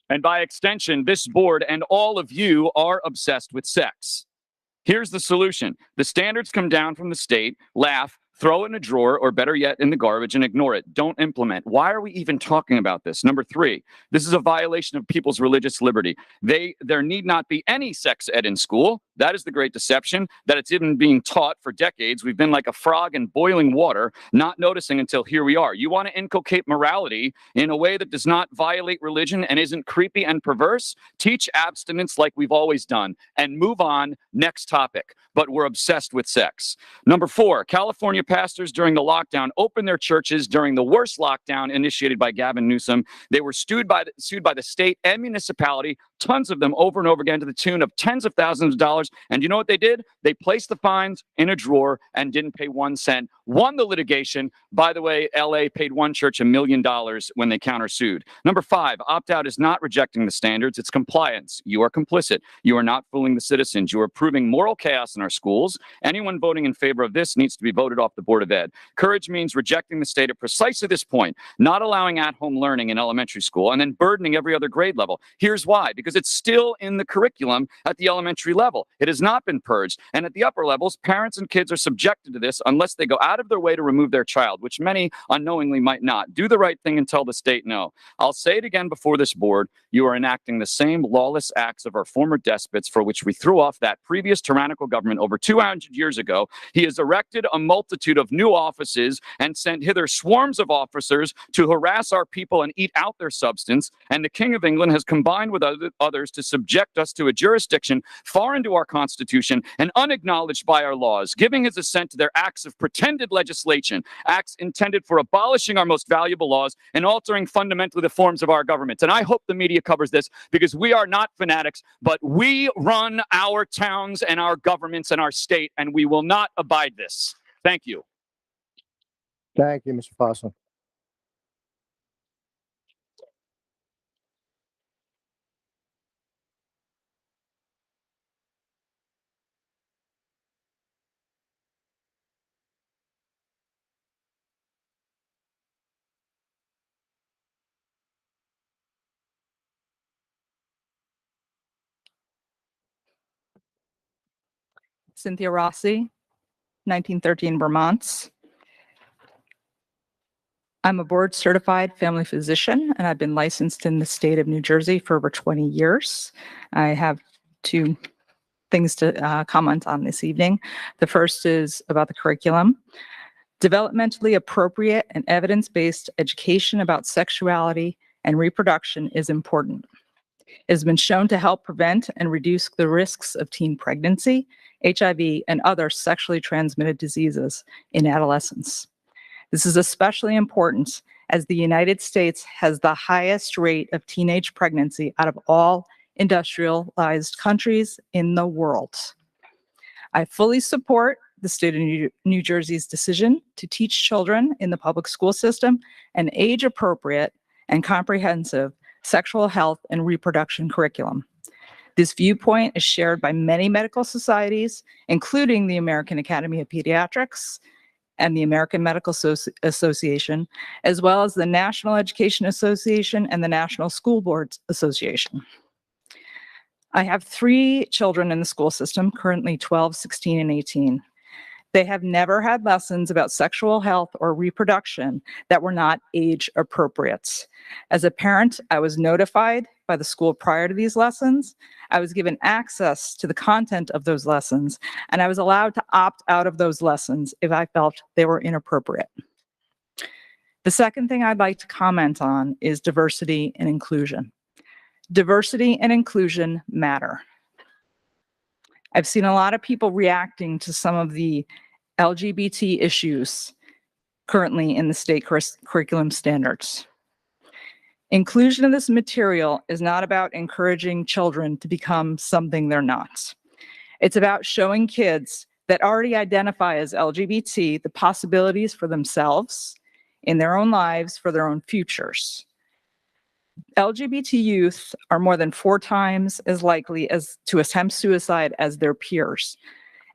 this board and all of you are obsessed with sex. Here's the solution. The standards come down from the state, laugh, throw it in a drawer, or better yet, in the garbage and ignore it. Don't implement. Why are we even talking about this? Number three, this is a violation of people's religious liberty. There need not be any sex ed in school. That is the great deception, that it's even being taught for decades. We've been like a frog in boiling water, not noticing until here we are. You want to inculcate morality in a way that does not violate religion and isn't creepy and perverse? Teach abstinence like we've always done and move on. Next topic. But we're obsessed with sex. Number four, California pastors during the lockdown opened their churches during the worst lockdown initiated by Gavin Newsom. They were sued by the state and municipality, tons of them over and over again to the tune of tens of thousands of dollars. And you know what they did? They placed the fines in a drawer and didn't pay 1 cent, won the litigation. By the way, LA paid one church $1 million when they countersued. Number five, opt-out is not rejecting the standards, it's compliance. You are complicit. You are not fooling the citizens. You are proving moral chaos in our schools. Anyone voting in favor of this needs to be voted off the Board of Ed. Courage means rejecting the state at precisely this point, not allowing at-home learning in elementary school, and then burdening every other grade level. Here's why. Because it's still in the curriculum at the elementary level. It has not been purged. And at the upper levels, parents and kids are subjected to this unless they go out of their way to remove their child, which many unknowingly might not. Do the right thing and tell the state no. I'll say it again before this board. You are enacting the same lawless acts of our former despots for which we threw off that previous tyrannical government over 200 years ago. He has erected a multitude of new offices and sent hither swarms of officers to harass our people and eat out their substance. And the King of England has combined with others to subject us to a jurisdiction far into our Constitution and unacknowledged by our laws, giving his assent to their acts of pretended legislation, acts intended for abolishing our most valuable laws and altering fundamentally the forms of our government. And I hope the media covers this, because we are not fanatics, but we run our towns and our governments and our state, and we will not abide this. Thank you. Thank you, Mr. Fossa. Cynthia Rossi, 1913 Vermont. I'm a board certified family physician, and I've been licensed in the state of New Jersey for over 20 years. I have two things to comment on this evening. The first is about the curriculum. Developmentally appropriate and evidence-based education about sexuality and reproduction is important. It has been shown to help prevent and reduce the risks of teen pregnancy, HIV, and other sexually transmitted diseases in adolescence. This is especially important as the United States has the highest rate of teenage pregnancy out of all industrialized countries in the world. I fully support the state of New Jersey's decision to teach children in the public school system an age-appropriate and comprehensive sexual health and reproduction curriculum. This viewpoint is shared by many medical societies, including the American Academy of Pediatrics and the American Medical Association, as well as the National Education Association and the National School Boards Association. I have 3 children in the school system, currently 12, 16, and 18. They have never had lessons about sexual health or reproduction that were not age appropriate. As a parent, I was notified by the school prior to these lessons. I was given access to the content of those lessons, and I was allowed to opt out of those lessons if I felt they were inappropriate. The second thing I'd like to comment on is diversity and inclusion. Diversity and inclusion matter. I've seen a lot of people reacting to some of the LGBT issues currently in the state curriculum standards. Inclusion of this material is not about encouraging children to become something they're not. It's about showing kids that already identify as LGBT the possibilities for themselves, in their own lives, for their own futures. LGBT youth are more than 4 times as likely as to attempt suicide as their peers.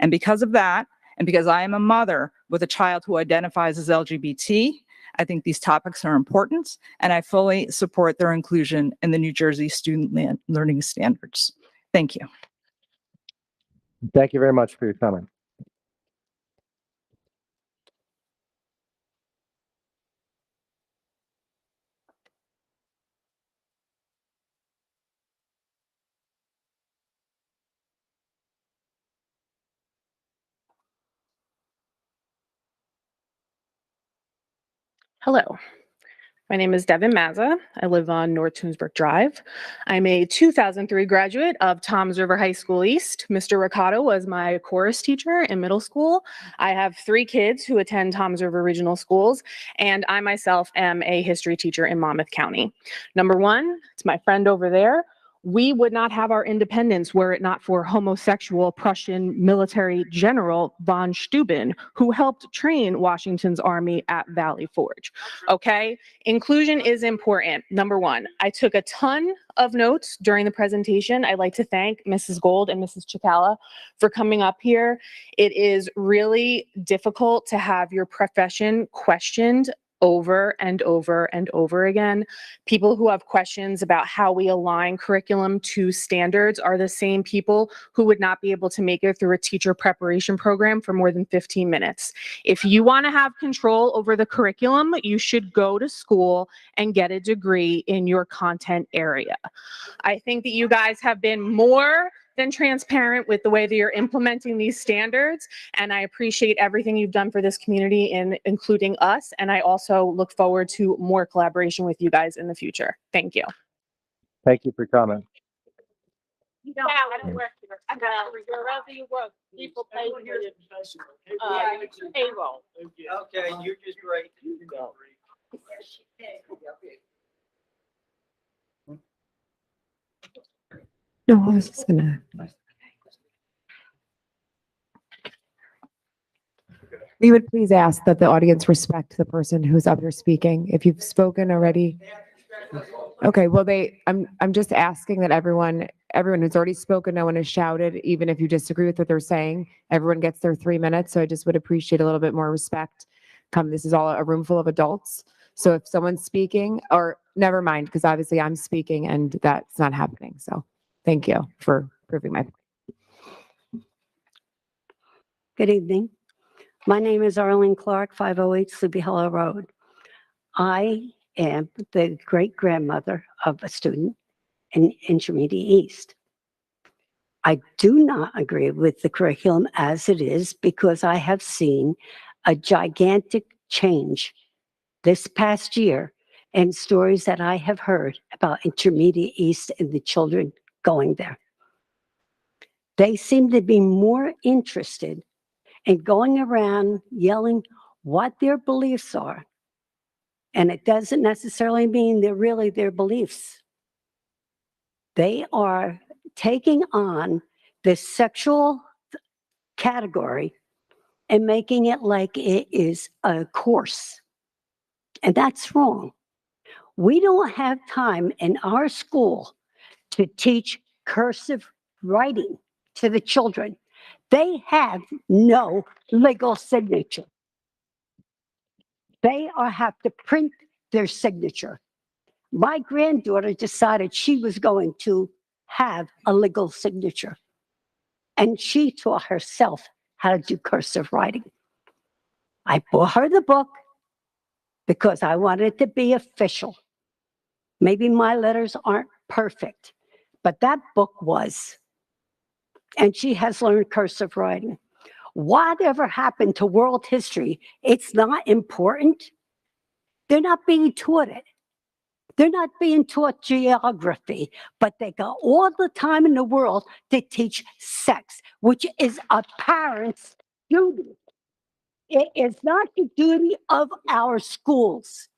And because of that, and because I am a mother with a child who identifies as LGBT, I think these topics are important, and I fully support their inclusion in the New Jersey student learning standards. Thank you. Thank you very much for your comment. Hello, my name is Devin Mazza. I live on North Toonsbrook Drive. I'm a 2003 graduate of Toms River High School East. Mr. Ricardo was my chorus teacher in middle school. I have 3 kids who attend Toms River Regional Schools, and I myself am a history teacher in Monmouth County. Number 1, it's my friend over there. We would not have our independence were it not for homosexual Prussian military general von Steuben, who helped train Washington's army at Valley Forge. Okay, inclusion is important. Number 1, I took a ton of notes during the presentation. I'd like to thank Mrs. Gold and Mrs. Chikala for coming up here. It is really difficult to have your profession questioned over and over and over again. People who have questions about how we align curriculum to standards are the same people who would not be able to make it through a teacher preparation program for more than 15 minutes. If you want to have control over the curriculum, you should go to school and get a degree in your content area. I think that you guys have been more than transparent with the way that you're implementing these standards. And I appreciate everything you've done for this community in including us. And I also look forward to more collaboration with you guys in the future. Thank you. Thank you for your comment. Yeah, I don't work here. I got wherever you work, people pay for your payroll. Okay, you're just great. No, I was just gonna. We would please ask that the audience respect the person who's up here speaking. If you've spoken already. Okay, well, I'm just asking that everyone who's already spoken, no one has shouted, even if you disagree with what they're saying, everyone gets their 3 minutes. So I just would appreciate a little bit more respect. This is all a room full of adults. So if someone's speaking, or never mind, because obviously I'm speaking and that's not happening. So thank you for proving my point. Good evening. My name is Arlene Clark, 508 Sleepy Hollow Road. I am the great-grandmother of a student in Intermediate East. I do not agree with the curriculum as it is because I have seen a gigantic change this past year in stories that I have heard about Intermediate East and the children going there. They seem to be more interested in going around yelling what their beliefs are. And it doesn't necessarily mean they're really their beliefs. They are taking on this sexual category and making it like it is a course. And that's wrong. We don't have time in our school to teach cursive writing to the children. They have no legal signature. They have to print their signature. My granddaughter decided she was going to have a legal signature, and she taught herself how to do cursive writing. I bought her the book because I wanted it to be official. Maybe my letters aren't perfect, but that book was. And she has learned cursive writing. Whatever happened to world history, it's not important. They're not being taught it. They're not being taught geography, but they got all the time in the world to teach sex, which is a parent's duty. It is not the duty of our schools.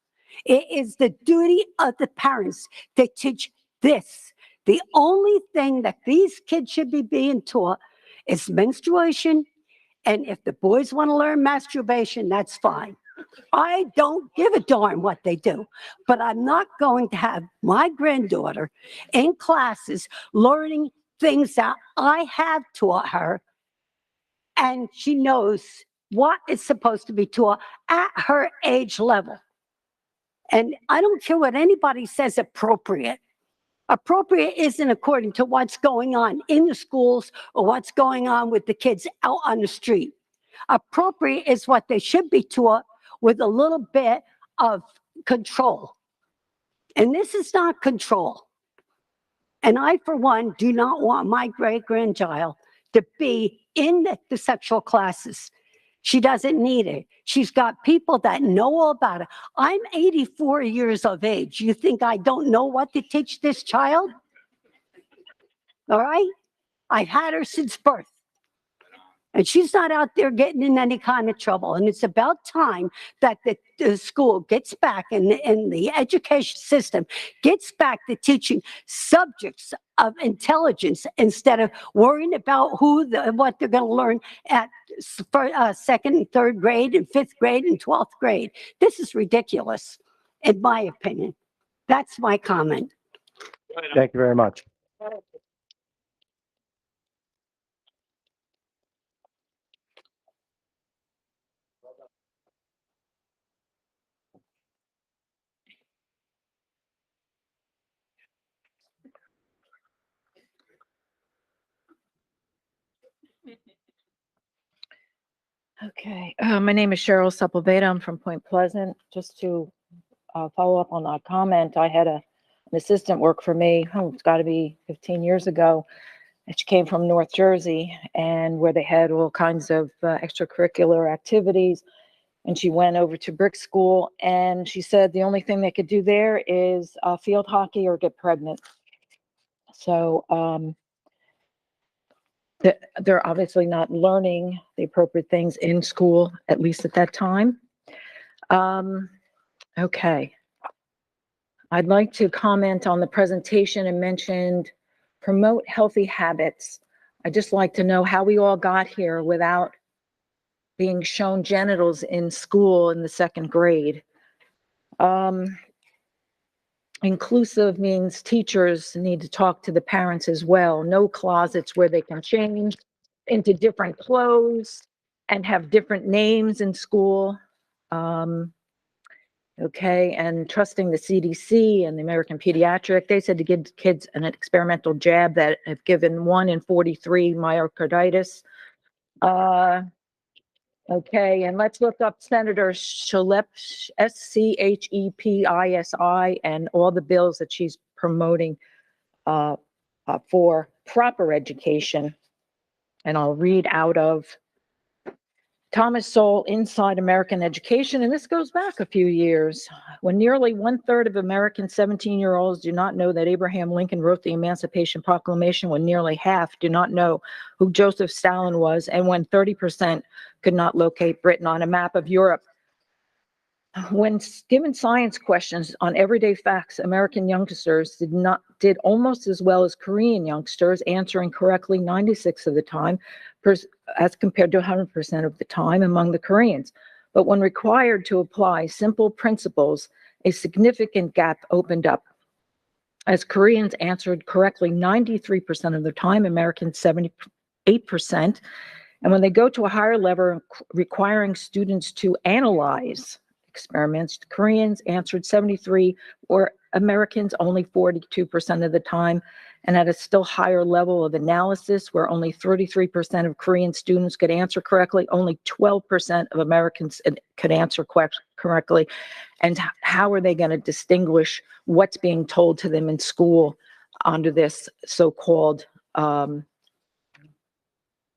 It is the duty of the parents to teach this. The only thing that these kids should be being taught is menstruation. And if the boys want to learn masturbation, that's fine. I don't give a darn what they do, but I'm not going to have my granddaughter in classes learning things that I have taught her, and she knows what is supposed to be taught at her age level. And I don't care what anybody says appropriate. Appropriate isn't according to what's going on in the schools or what's going on with the kids out on the street. Appropriate is what they should be taught with a little bit of control. And this is not control. And I, for one, do not want my great-grandchild to be in the sexual classes. She doesn't need it. She's got people that know all about it. I'm 84 years of age. You think I don't know what to teach this child? All right? I've had her since birth. And she's not out there getting in any kind of trouble. And it's about time that the school gets back and the education system gets back to teaching subjects of intelligence instead of worrying about what they're going to learn at second and third grade and fifth grade and 12th grade. This is ridiculous, in my opinion. That's my comment. Thank you very much. Okay, my name is Cheryl Sepulveda. I'm from Point Pleasant. Just to follow up on that comment, I had an assistant work for me, it's got to be 15 years ago. And she came from North Jersey, and where they had all kinds of extracurricular activities. And she went over to Brick School, and she said the only thing they could do there is field hockey or get pregnant. So they're obviously not learning the appropriate things in school, at least at that time. Okay. I'd like to comment on the presentation and mentioned promote healthy habits. I'd just like to know how we all got here without being shown genitals in school in the second grade. Inclusive means teachers need to talk to the parents as well. No closets where they can change into different clothes and have different names in school. Okay, and trusting the CDC and the American Pediatric, they said to give kids an experimental jab that have given 1 in 43 myocarditis. Okay, and let's look up Senator Schlepp, Schepisi, and all the bills that she's promoting for proper education. And I'll read out of Thomas Sowell, Inside American Education, and this goes back a few years. When nearly 1/3 of American 17-year-olds do not know that Abraham Lincoln wrote the Emancipation Proclamation, when nearly half do not know who Joseph Stalin was, and when 30% could not locate Britain on a map of Europe. When given science questions on everyday facts, American youngsters did almost as well as Korean youngsters, answering correctly 96% of the time, as compared to 100% of the time among the Koreans. But when required to apply simple principles, a significant gap opened up. As Koreans answered correctly 93% of the time, Americans 78%. And when they go to a higher level requiring students to analyze experiments, Koreans answered 73%, or Americans only 42% of the time. And at a still higher level of analysis, where only 33% of Korean students could answer correctly, only 12% of Americans could answer correctly. And how are they going to distinguish what's being told to them in school under this so-called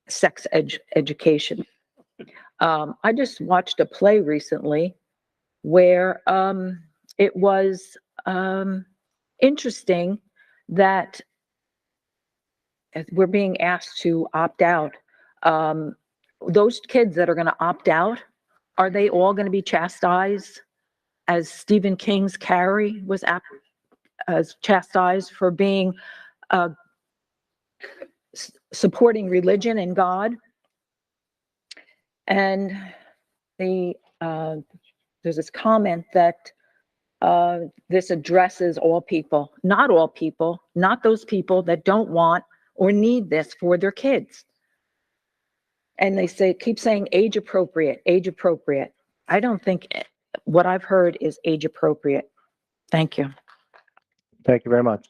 sex education. I just watched a play recently where it was interesting that we're being asked to opt out. Those kids that are going to opt out, are they all going to be chastised as Stephen King's Carrie was as chastised for being supporting religion and God? And there's this comment that this addresses all people, not those people that don't want or need this for their kids. And they keep saying age appropriate, age appropriate. I don't think what I've heard is age appropriate. Thank you. Thank you very much.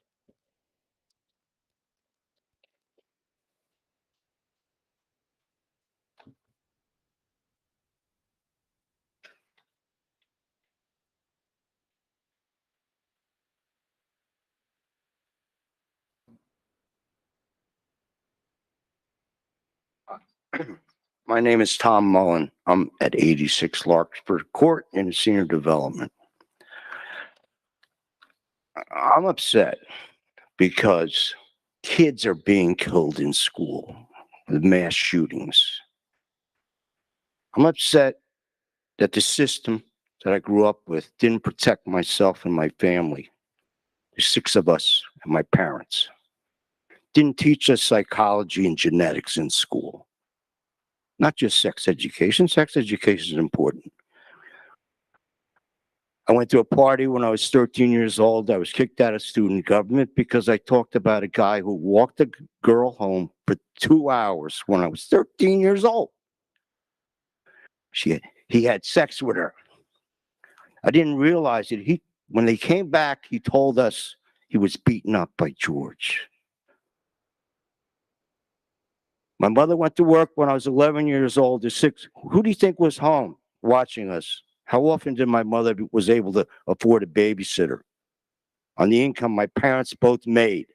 My name is Tom Mullen. I'm at 86 Larkspur Court in Senior Development. I'm upset because kids are being killed in school with mass shootings. I'm upset that the system that I grew up with didn't protect myself and my family. There's 6 of us and my parents. Didn't teach us psychology and genetics in school. Not just sex education. Sex education is important. I went to a party when I was 13 years old. I was kicked out of student government because I talked about a guy who walked a girl home for 2 hours when I was 13 years old. He had sex with her. I didn't realize it. When they came back, he told us he was beaten up by George. My mother went to work when I was 11 years old. Who do you think was home watching us? How often did my mother was able to afford a babysitter on the income my parents both made?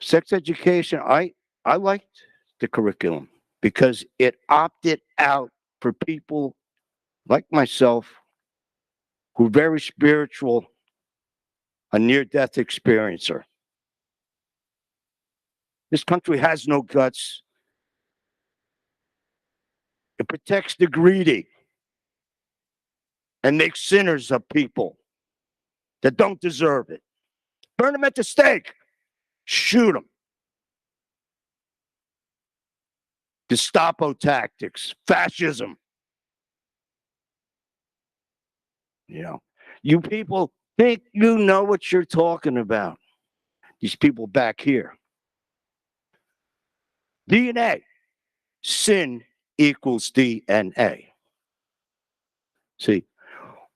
Sex education, I liked the curriculum because it opted out for people like myself who are very spiritual, a near-death experiencer. This country has no guts. It protects the greedy and makes sinners of people that don't deserve it. Burn them at the stake. Shoot them. Gestapo tactics, fascism. You people think you know what you're talking about. These people back here. DNA. Sin equals DNA. See,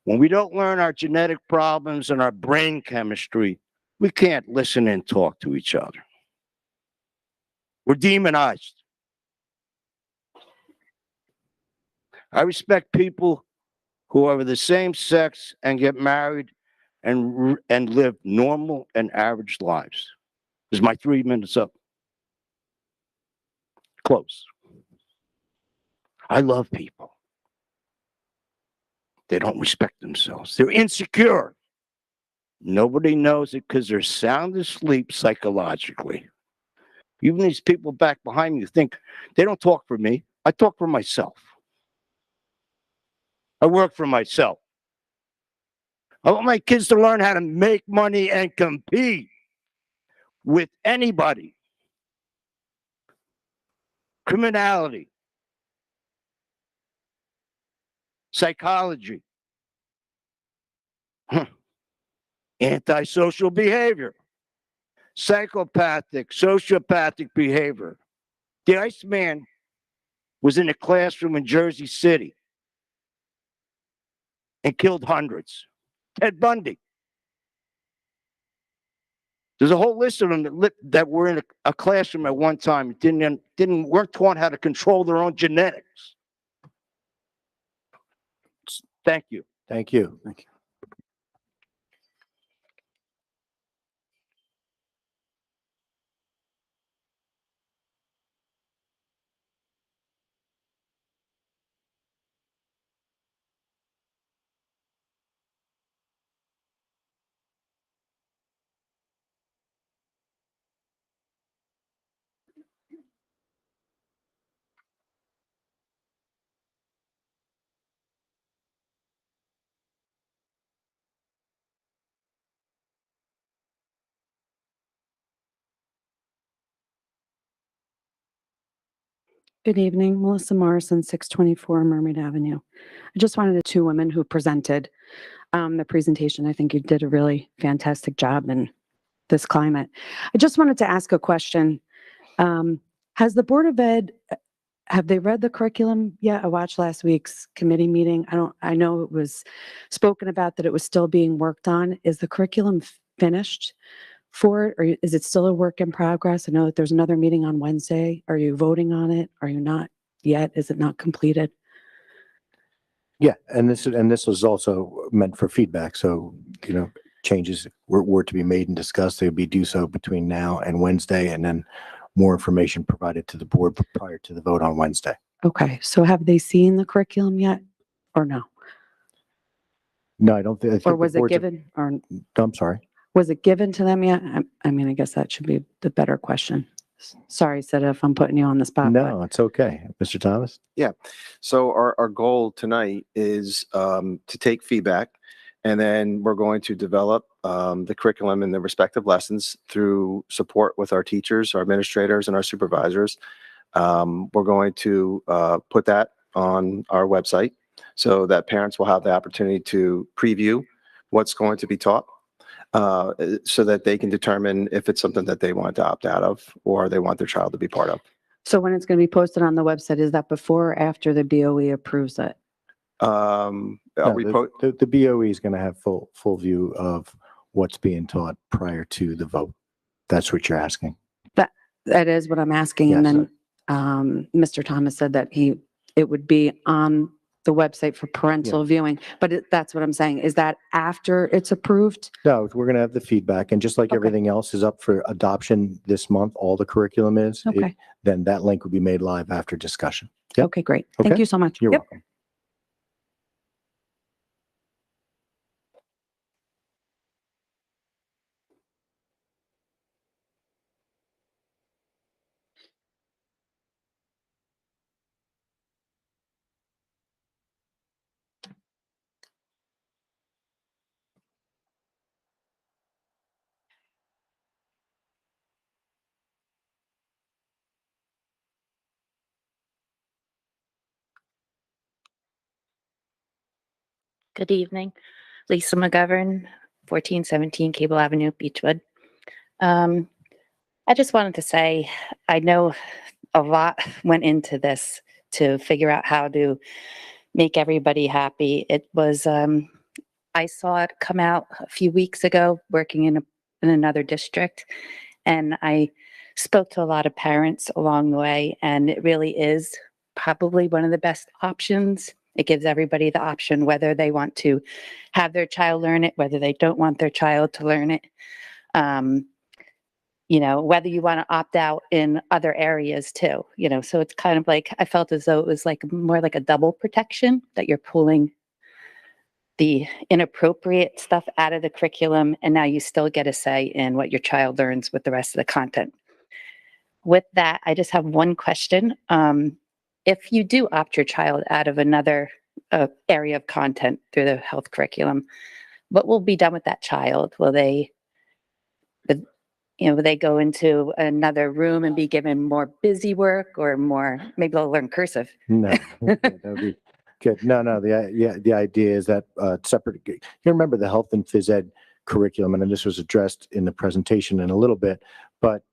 when we don't learn our genetic problems and our brain chemistry, we can't listen and talk to each other. We're demonized. I respect people who are the same sex and get married and live normal and average lives. Is my 3 minutes up? Close. I love people. They don't respect themselves. They're insecure. Nobody knows it because they're sound asleep psychologically. Even these people back behind me think they don't talk for me. I talk for myself. I work for myself. I want my kids to learn how to make money and compete with anybody. Criminality, psychology, antisocial behavior, psychopathic, sociopathic behavior. The Iceman was in a classroom in Jersey City and killed hundreds. Ted Bundy. There's a whole list of them that were in a classroom at one time, weren't taught how to control their own genetics. Thank you. Thank you. Good evening, Melissa Morrison, 624 Mermaid Avenue. I just wanted the two women who presented the presentation. I think you did a really fantastic job in this climate. I just wanted to ask a question. Has the Board of Ed, have they read the curriculum yet? I watched last week's committee meeting. I know it was spoken about that it was still being worked on. Is the curriculum finished for it, or is it still a work in progress? I know that there's another meeting on Wednesday. Are you voting on it? Are you not yet? Is it not completed? Yeah, and this was also meant for feedback. So, changes were to be made and discussed. They would be do so between now and Wednesday, and then more information provided to the board prior to the vote on Wednesday. Okay, so have they seen the curriculum yet or no? No, I don't think. I think Or the was it board's- given, or I'm sorry. was it given to them yet? I mean, I guess that should be the better question. Sorry, Sita, if I'm putting you on the spot. No, it's okay. Mr. Thomas? Yeah. So our goal tonight is to take feedback, and then we're going to develop the curriculum and the respective lessons through support with our teachers, our administrators, and our supervisors. We're going to put that on our website so that parents will have the opportunity to preview what's going to be taught, so that they can determine if it's something that they want to opt out of or they want their child to be part of. So when it's going to be posted on the website, is that before or after the BOE approves it? No, the BOE is going to have full view of what's being taught prior to the vote. That's what you're asking. That is what I'm asking. And Yes, then Mr. Thomas said that it would be on the website for parental viewing, but that's what I'm saying. Is that after it's approved? No, we're going to have the feedback, and just like everything else is up for adoption this month, all the curriculum is, Okay. then that link will be made live after discussion. Yep. Okay, great. Thank Okay. you so much. You're Yep. welcome. Good evening. Lisa McGovern, 1417 Cable Avenue, Beechwood. I just wanted to say, I know a lot went into this to figure out how to make everybody happy. It was, I saw it come out a few weeks ago working in another district, and I spoke to a lot of parents along the way, and it really is probably one of the best options. It gives everybody the option whether they want to have their child learn it, whether they don't want their child to learn it. Whether you want to opt out in other areas too, so it's kind of like, I felt as though it was like more like a double protection, that you're pulling the inappropriate stuff out of the curriculum, and now you still get a say in what your child learns with the rest of the content. With that, I just have one question. If you do opt your child out of another area of content through the health curriculum, what will be done with that child? Will they go into another room and be given more busy work, or more, maybe they'll learn cursive? No, that would be good. No, the idea is that separate. You remember the health and phys ed curriculum, and this was addressed in the presentation in a little bit, but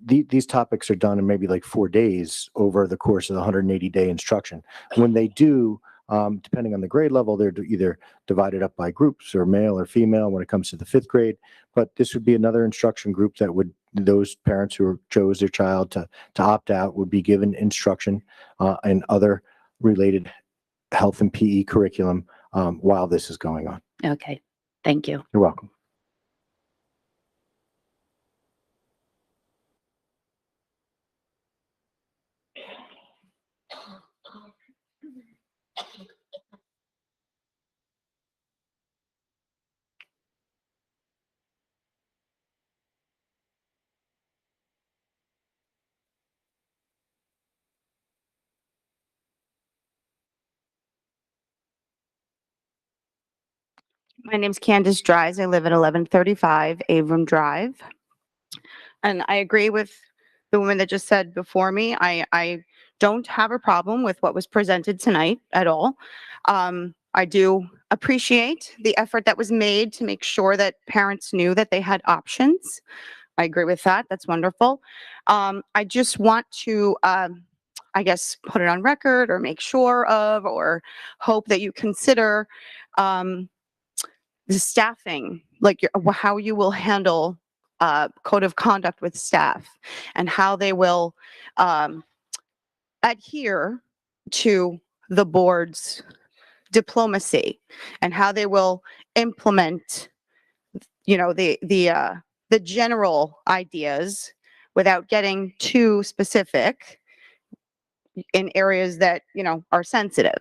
these topics are done in maybe like 4 days over the course of the 180-day instruction. When they do, depending on the grade level, they're either divided up by groups or male or female when it comes to the 5th grade. But this would be another instruction group that those parents who chose their child to opt out would be given instruction and other related health and PE curriculum while this is going on. Okay, thank you. You're welcome. My name's Candace Dries. I live at 1135 Avram Drive. And I agree with the woman that just said before me, I don't have a problem with what was presented tonight at all. I do appreciate the effort that was made to make sure that parents knew that they had options. I agree with that. That's wonderful. I just want to, I guess, put it on record or make sure of, or hope that you consider the staffing, like how you will handle code of conduct with staff and how they will adhere to the board's diplomacy and how they will implement, you know, the general ideas without getting too specific in areas that, you know, are sensitive.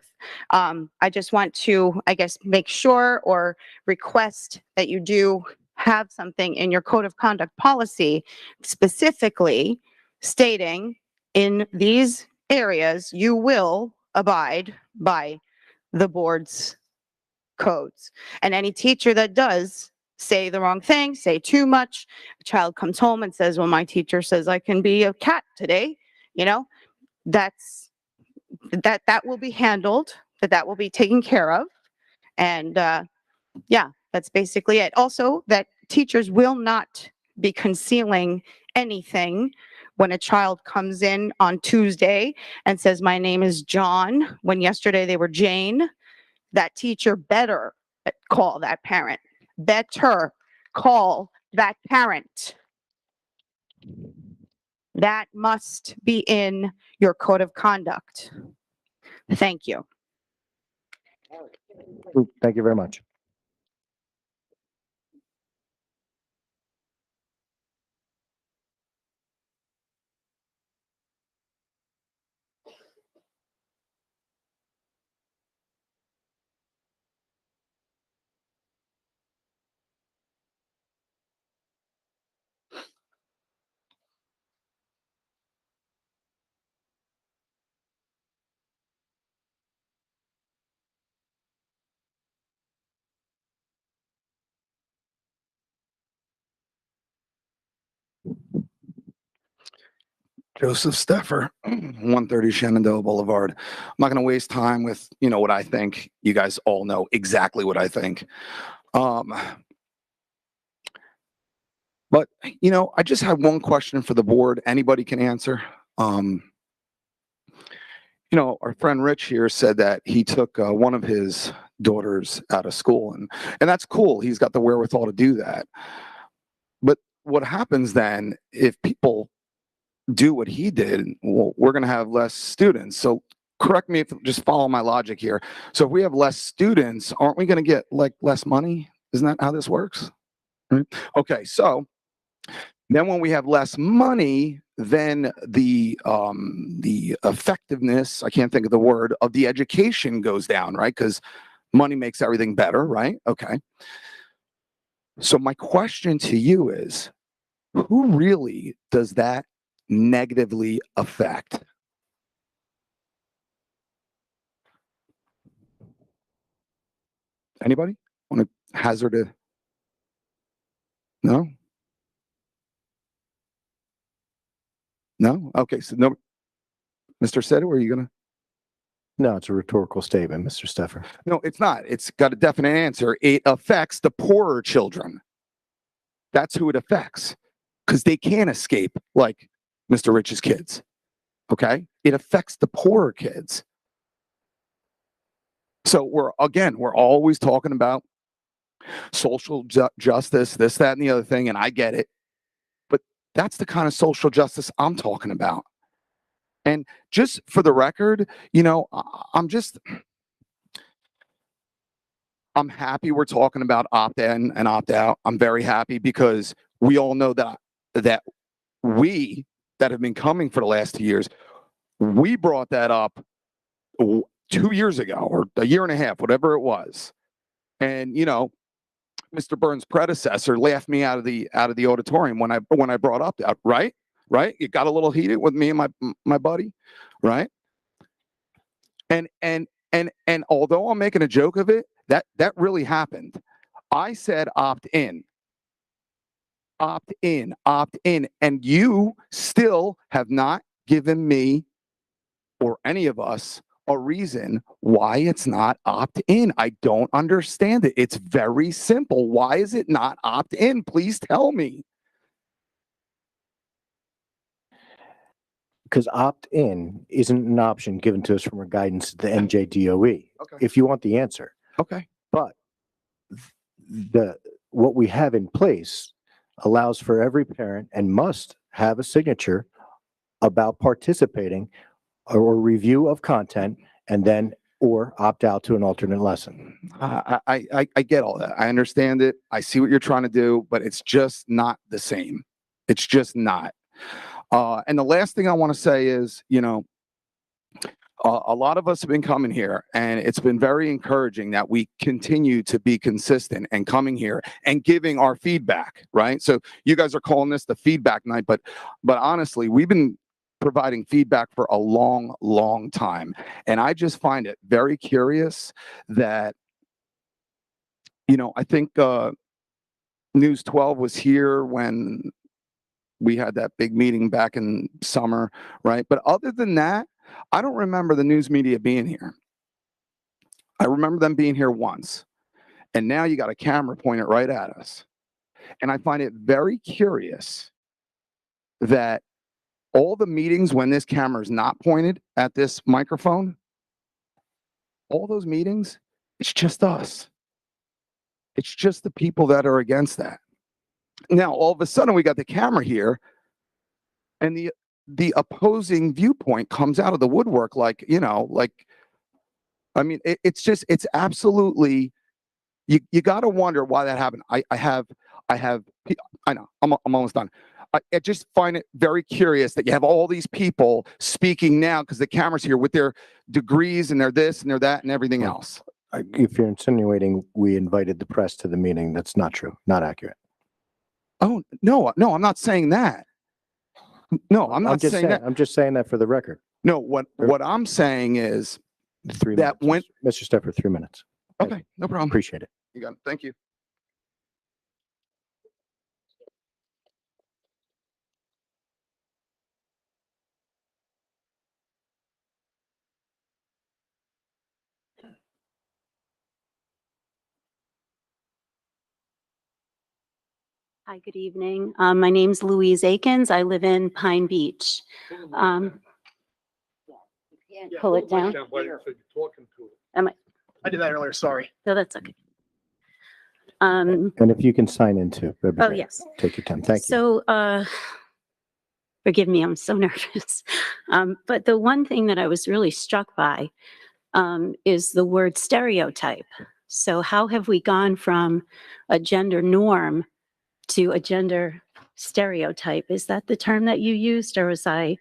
I just want to, I guess, make sure or request that you do have something in your code of conduct policy specifically stating in these areas you will abide by the board's codes. And any teacher that does say the wrong thing, say too much, a child comes home and says, well, my teacher says I can be a cat today, you know, that will be handled, that will be taken care of. And yeah, that's basically it. Also, that teachers will not be concealing anything when a child comes in on Tuesday and says, my name is John, when yesterday they were Jane. That teacher better call that parent. Better call that parent. That must be in your code of conduct. Thank you. Thank you very much. Joseph Steffer, 130 Shenandoah Boulevard. I'm not going to waste time with, you know, what I think. You guys all know exactly what I think. But, you know, I just have one question for the board. Anybody can answer. You know, our friend Rich here said that he took one of his daughters out of school, and that's cool. He's got the wherewithal to do that. But what happens then if people do what he did? Well, we're going to have less students. So correct me if just follow my logic here. So if we have less students, aren't we going to get like less money? Isn't that how this works? Right? Okay, so then when we have less money, then the effectiveness, I can't think of the word, of the education goes down, right? Because money makes everything better, right? Okay. So my question to you is, who really does that negatively affect? Anybody want to hazard a? No? No? Okay, so no. Mr. Seto, are you going to? No, it's a rhetorical statement, Mr. Steffer. No, it's not. It's got a definite answer. It affects the poorer children. That's who it affects, because they can't escape like Mr. Rich's kids. Okay? It affects the poorer kids. So we're always talking about social justice, this, that, and the other thing, and I get it. But that's the kind of social justice I'm talking about. And just for the record, you know, I'm happy we're talking about opt-in and opt-out. I'm very happy because we all know that we that have been coming for the last 2 years, we brought that up 2 years ago or a year and a half, whatever it was. And, you know, Mr. Burns' predecessor laughed me out of the auditorium when I brought up that, right? Right? It got a little heated with me and my buddy, right? And although I'm making a joke of it, that really happened. I said opt in. opt in, opt in. And you still have not given me or any of us a reason why it's not opt in. I don't understand it. It's very simple. Why is it not opt in? Please tell me. Because opt-in isn't an option given to us from our guidance, the NJDOE. Okay. If you want the answer. Okay. But what we have in place allows for every parent and must have a signature about participating or review of content and then or opt out to an alternate lesson. I get all that. I understand it. I see what you're trying to do, but it's just not the same. It's just not. And the last thing I want to say is, you know, a lot of us have been coming here, and it's been very encouraging that we continue to be consistent and coming here and giving our feedback, right? So you guys are calling this the feedback night, but honestly, we've been providing feedback for a long, long time. And I just find it very curious that, you know, I think News 12 was here when we had that big meeting back in summer, right? But other than that, I don't remember the news media being here. I remember them being here once. And now you got a camera pointed right at us. And I find it very curious that all the meetings when this camera is not pointed at this microphone, all those meetings, it's just us. It's just the people that are against that. Now, all of a sudden, we got the camera here, and the opposing viewpoint comes out of the woodwork like, you know, like, I mean, it's just, it's absolutely, you got to wonder why that happened. I know, I'm almost done. I just find it very curious that you have all these people speaking now because the camera's here with their degrees and their this and their that and everything else. If you're insinuating we invited the press to the meeting, that's not true, not accurate. Oh, no, I'm not saying that. No, I'm not saying that. I'm just saying that for the record. No, what I'm saying is 3 that minutes. Mr. Stepper, 3 minutes. Okay, no problem. Appreciate it. You got it. Thank you. Hi, good evening. My name's Louise Akins. I live in Pine Beach. Pull it down. Am I did that earlier, sorry. No, that's okay. And if you can sign in too. that'd be Oh, great. yes. Take your time. Thank you. So, forgive me, I'm so nervous. But the one thing that I was really struck by is the word stereotype. So how have we gone from a gender norm to a gender stereotype? Is that the term that you used, or I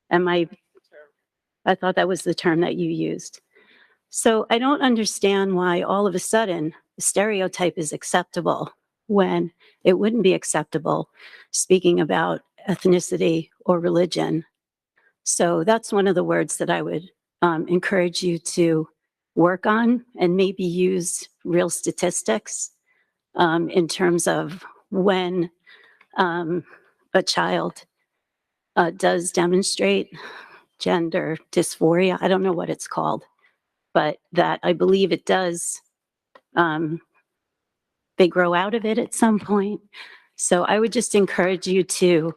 thought that was the term that you used. So I don't understand why all of a sudden the stereotype is acceptable when it wouldn't be acceptable speaking about ethnicity or religion. So that's one of the words that I would encourage you to work on and maybe use real statistics in terms of when a child does demonstrate gender dysphoria. I don't know what it's called, but that I believe it does. They grow out of it at some point. So I would just encourage you to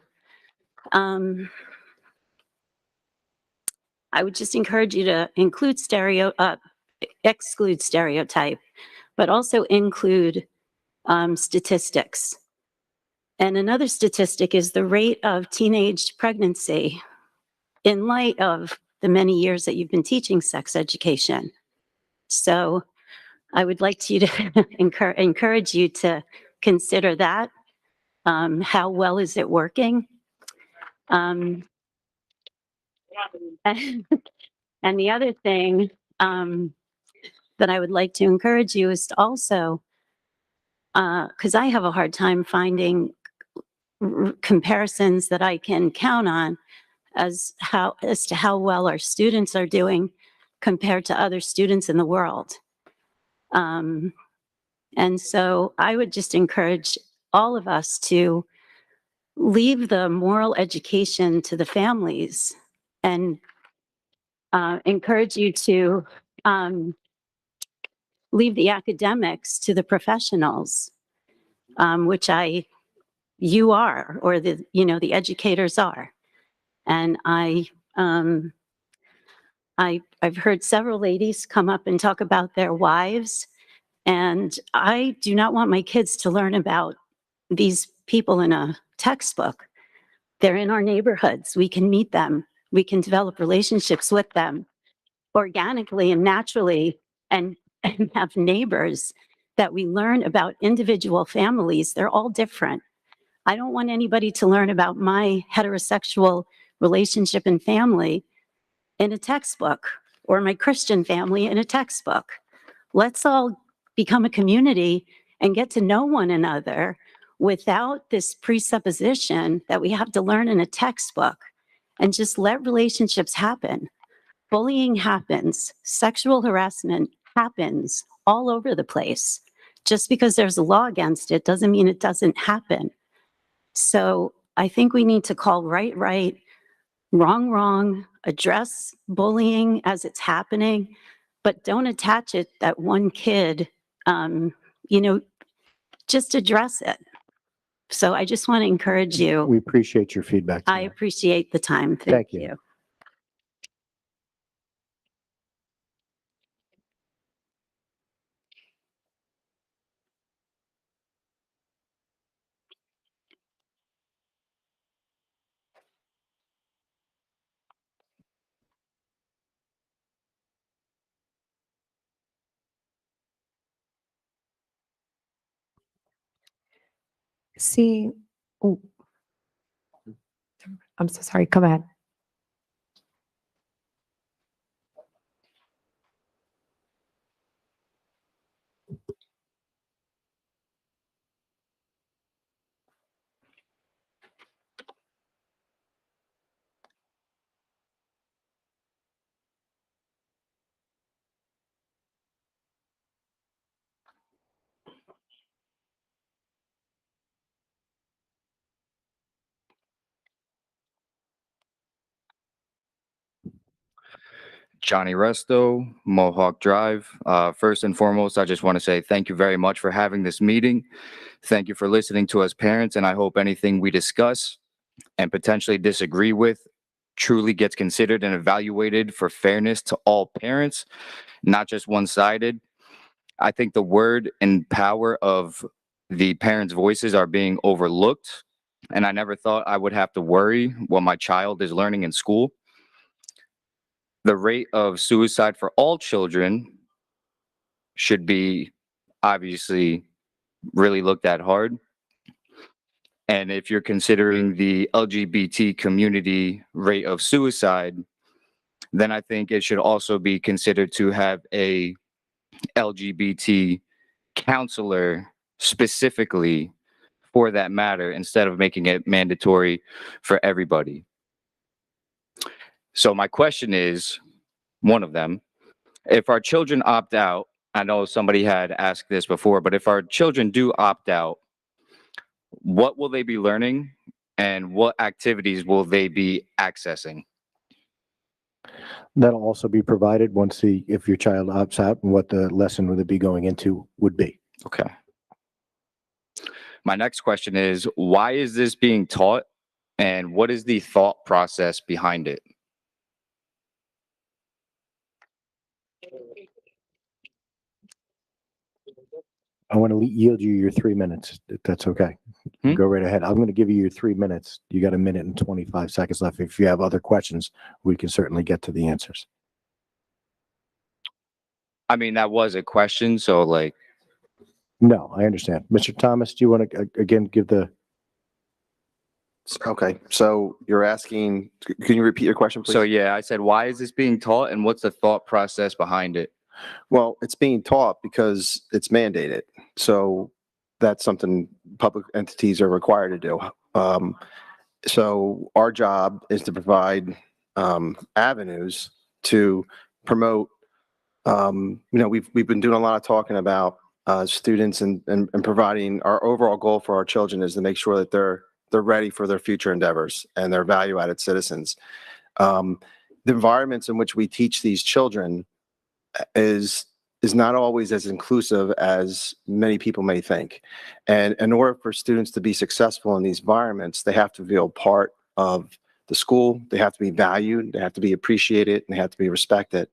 include exclude stereotype, but also include statistics. And another statistic is the rate of teenage pregnancy in light of the many years that you've been teaching sex education. So I would like you to encourage you to consider that. How well is it working? And the other thing that I would like to encourage you is to also, because I have a hard time finding comparisons that I can count on as to how well our students are doing compared to other students in the world. And so I would just encourage all of us to leave the moral education to the families and encourage you to leave the academics to the professionals, which you are, or the educators are. And I've heard several ladies come up and talk about their wives, and I do not want my kids to learn about these people in a textbook. They're in our neighborhoods. We can meet them. We can develop relationships with them organically and naturally, and have neighbors that we learn about individual families. They're all different. I don't want anybody to learn about my heterosexual relationship and family in a textbook, or my Christian family in a textbook. Let's all become a community and get to know one another without this presupposition that we have to learn in a textbook, and just let relationships happen. Bullying happens, sexual harassment happens all over the place. Just because there's a law against it doesn't mean it doesn't happen. So I think we need to call right, right, wrong, wrong, address bullying as it's happening, but don't attach it that one kid, just address it. So I just want to encourage you. We appreciate your feedback. I appreciate the time. Thank you. See, oh, I'm so sorry. Come ahead. Johnny Resto, Mohawk Drive. First and foremost, I just want to say thank you very much for having this meeting. Thank you for listening to us parents, and I hope anything we discuss and potentially disagree with truly gets considered and evaluated for fairness to all parents, not just one-sided. I think the word and power of the parents' voices are being overlooked, and I never thought I would have to worry what my child is learning in school. The rate of suicide for all children should be obviously really looked at hard. And if you're considering the LGBT community rate of suicide, then I think it should also be considered to have a LGBT counselor specifically for that matter, instead of making it mandatory for everybody. So my question is, one of them, if our children opt out, I know somebody had asked this before, but if our children do opt out, what will they be learning and what activities will they be accessing? That'll also be provided once if your child opts out, and what the lesson would it be going into would be. Okay. My next question is, why is this being taught and what is the thought process behind it? I want to yield you your 3 minutes, if that's okay. Go right ahead. I'm going to give you your 3 minutes. You got 1 minute and 25 seconds left. If you have other questions, we can certainly get to the answers. I mean, that was a question, so like. No, I understand. Mr. Thomas, do you want to again give the? Okay, so you're asking, can you repeat your question, please? So yeah, I said, why is this being taught and what's the thought process behind it? Well, it's being taught because it's mandated. So that's something public entities are required to do. So our job is to provide avenues to promote. We've been doing a lot of talking about students and providing. Our overall goal for our children is to make sure that they're they're ready for their future endeavors and they're value-added citizens. The environments in which we teach these children is not always as inclusive as many people may think. And in order for students to be successful in these environments, they have to feel part of the school, they have to be valued, they have to be appreciated, and they have to be respected.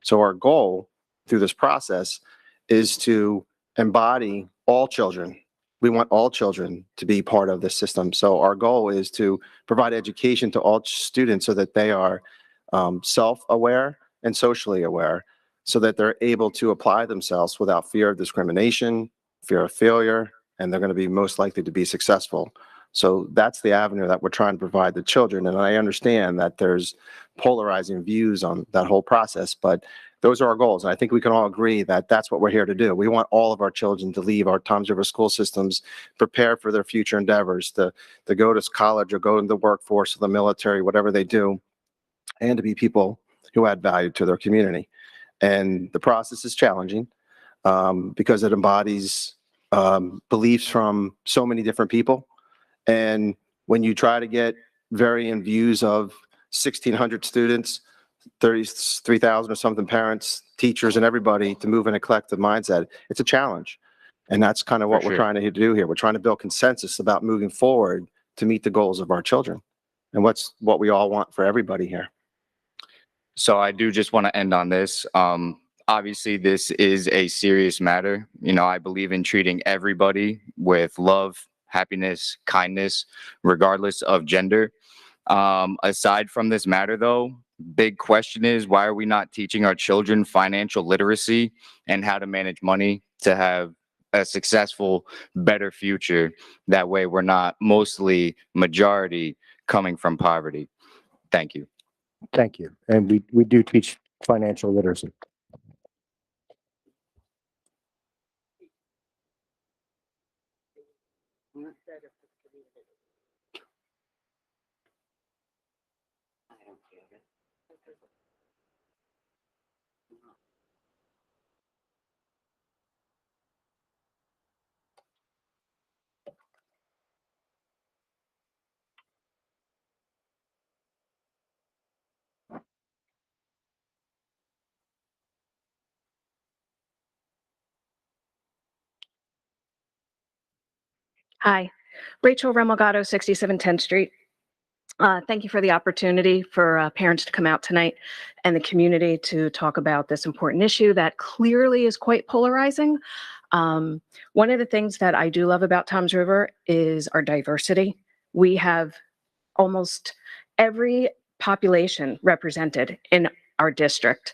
So our goal through this process is to embody all children. We want all children to be part of this system. So our goal is to provide education to all students so that they are self-aware and socially aware, so that they're able to apply themselves without fear of discrimination, fear of failure, and they're going to be most likely to be successful. So that's the avenue that we're trying to provide the children. And I understand that there's polarizing views on that whole process, but those are our goals. And I think we can all agree that that's what we're here to do. We want all of our children to leave our Toms River school systems prepared for their future endeavors, to go to college or go into the workforce or the military, whatever they do, and to be people who add value to their community. And the process is challenging because it embodies beliefs from so many different people. And when you try to get varying views of 1,600 students, 33,000 or something parents, teachers, and everybody to move in a collective mindset, it's a challenge. And that's kind of what we're trying to do here. We're trying to build consensus about moving forward to meet the goals of our children and what we all want for everybody here. So I do just want to end on this. Obviously, this is a serious matter. You know, I believe in treating everybody with love, happiness, kindness, regardless of gender. Aside from this matter, though, big question is, why are we not teaching our children financial literacy and how to manage money to have a successful, better future? That way we're not mostly majority coming from poverty. Thank you. Thank you. And we do teach financial literacy. Hi, Rachel Remolgado, 67 10th Street. Thank you for the opportunity for parents to come out tonight and the community to talk about this important issue that clearly is quite polarizing. One of the things that I do love about Toms River is our diversity. We have almost every population represented in our district.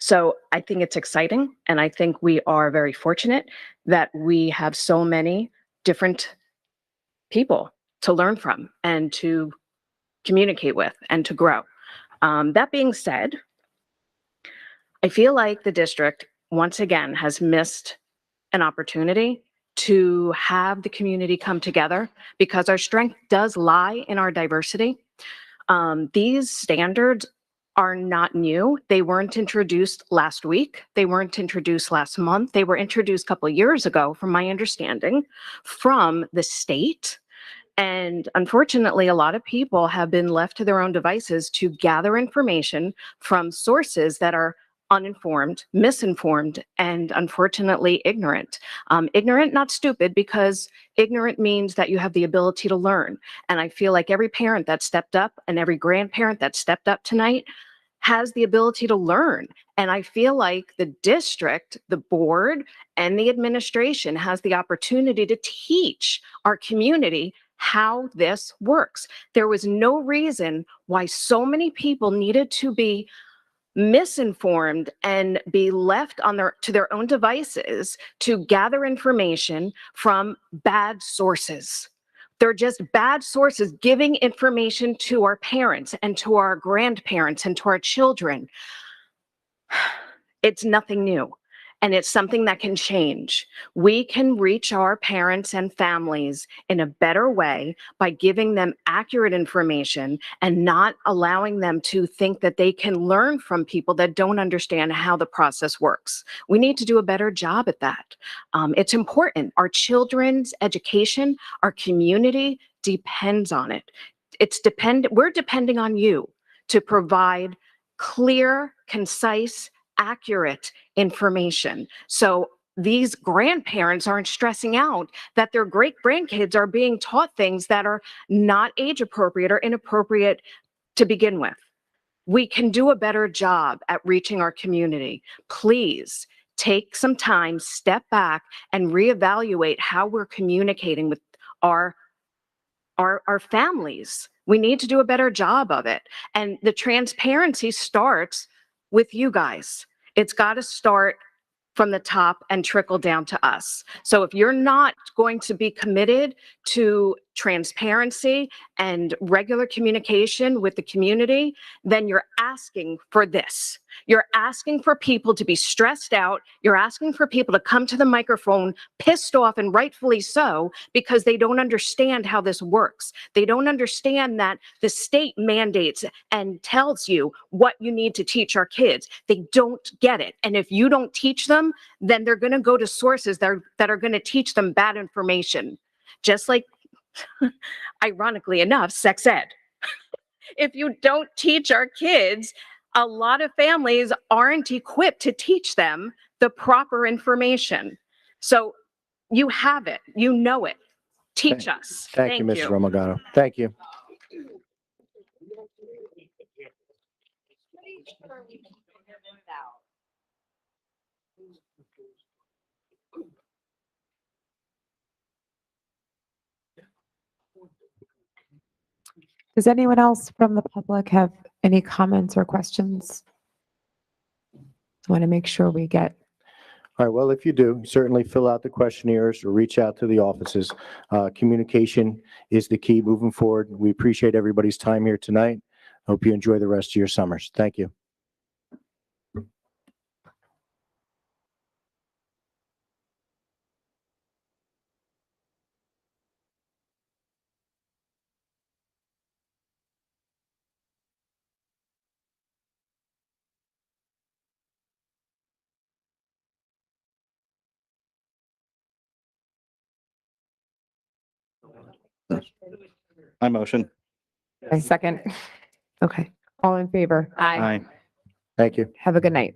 So I think it's exciting, and I think we are very fortunate that we have so many different people to learn from and to communicate with and to grow. That being said, I feel like the district once again has missed an opportunity to have the community come together, because our strength does lie in our diversity. These standards are not new. They weren't introduced last week. They weren't introduced last month. They were introduced a couple of years ago, from my understanding, from the state. And unfortunately, a lot of people have been left to their own devices to gather information from sources that are uninformed, misinformed, and unfortunately ignorant. Ignorant, not stupid, because ignorant means that you have the ability to learn. And I feel like every parent that stepped up and every grandparent that stepped up tonight has the ability to learn. And I feel like the district, the board, and the administration has the opportunity to teach our community how this works. There was no reason why so many people needed to be misinformed and be left on to their own devices to gather information from bad sources. They're just bad sources giving information to our parents and to our grandparents and to our children. It's nothing new. and it's something that can change. We can reach our parents and families in a better way by giving them accurate information and not allowing them to think that they can learn from people that don't understand how the process works. We need to do a better job at that. It's important. Our children's education, our community depends on it. We're depending on you to provide clear, concise, accurate information. So these grandparents aren't stressing out that their great grandkids are being taught things that are not age appropriate or inappropriate to begin with. We can do a better job at reaching our community. Please take some time, step back, and reevaluate how we're communicating with our families. We need to do a better job of it. And the transparency starts with you guys. It's got to start from the top and trickle down to us. So if you're not going to be committed to transparency and regular communication with the community, then you're asking for this. You're asking for people to be stressed out. You're asking for people to come to the microphone pissed off, and rightfully so, because they don't understand how this works. They don't understand that the state mandates and tells you what you need to teach our kids. They don't get it. And if you don't teach them, then they're going to go to sources that are going to teach them bad information. Just like, ironically enough, sex ed. If you don't teach our kids, a lot of families aren't equipped to teach them the proper information. So you have it, you know it. Teach us. Thank you, Mrs. Romagano. Thank you. Does anyone else from the public have any comments or questions? I want to make sure we get. All right, well, if you do, certainly fill out the questionnaires or reach out to the offices. Communication is the key moving forward. We appreciate everybody's time here tonight. Hope you enjoy the rest of your summers. Thank you. I motion. A second. Okay. All in favor? Aye. Thank you. Have a good night.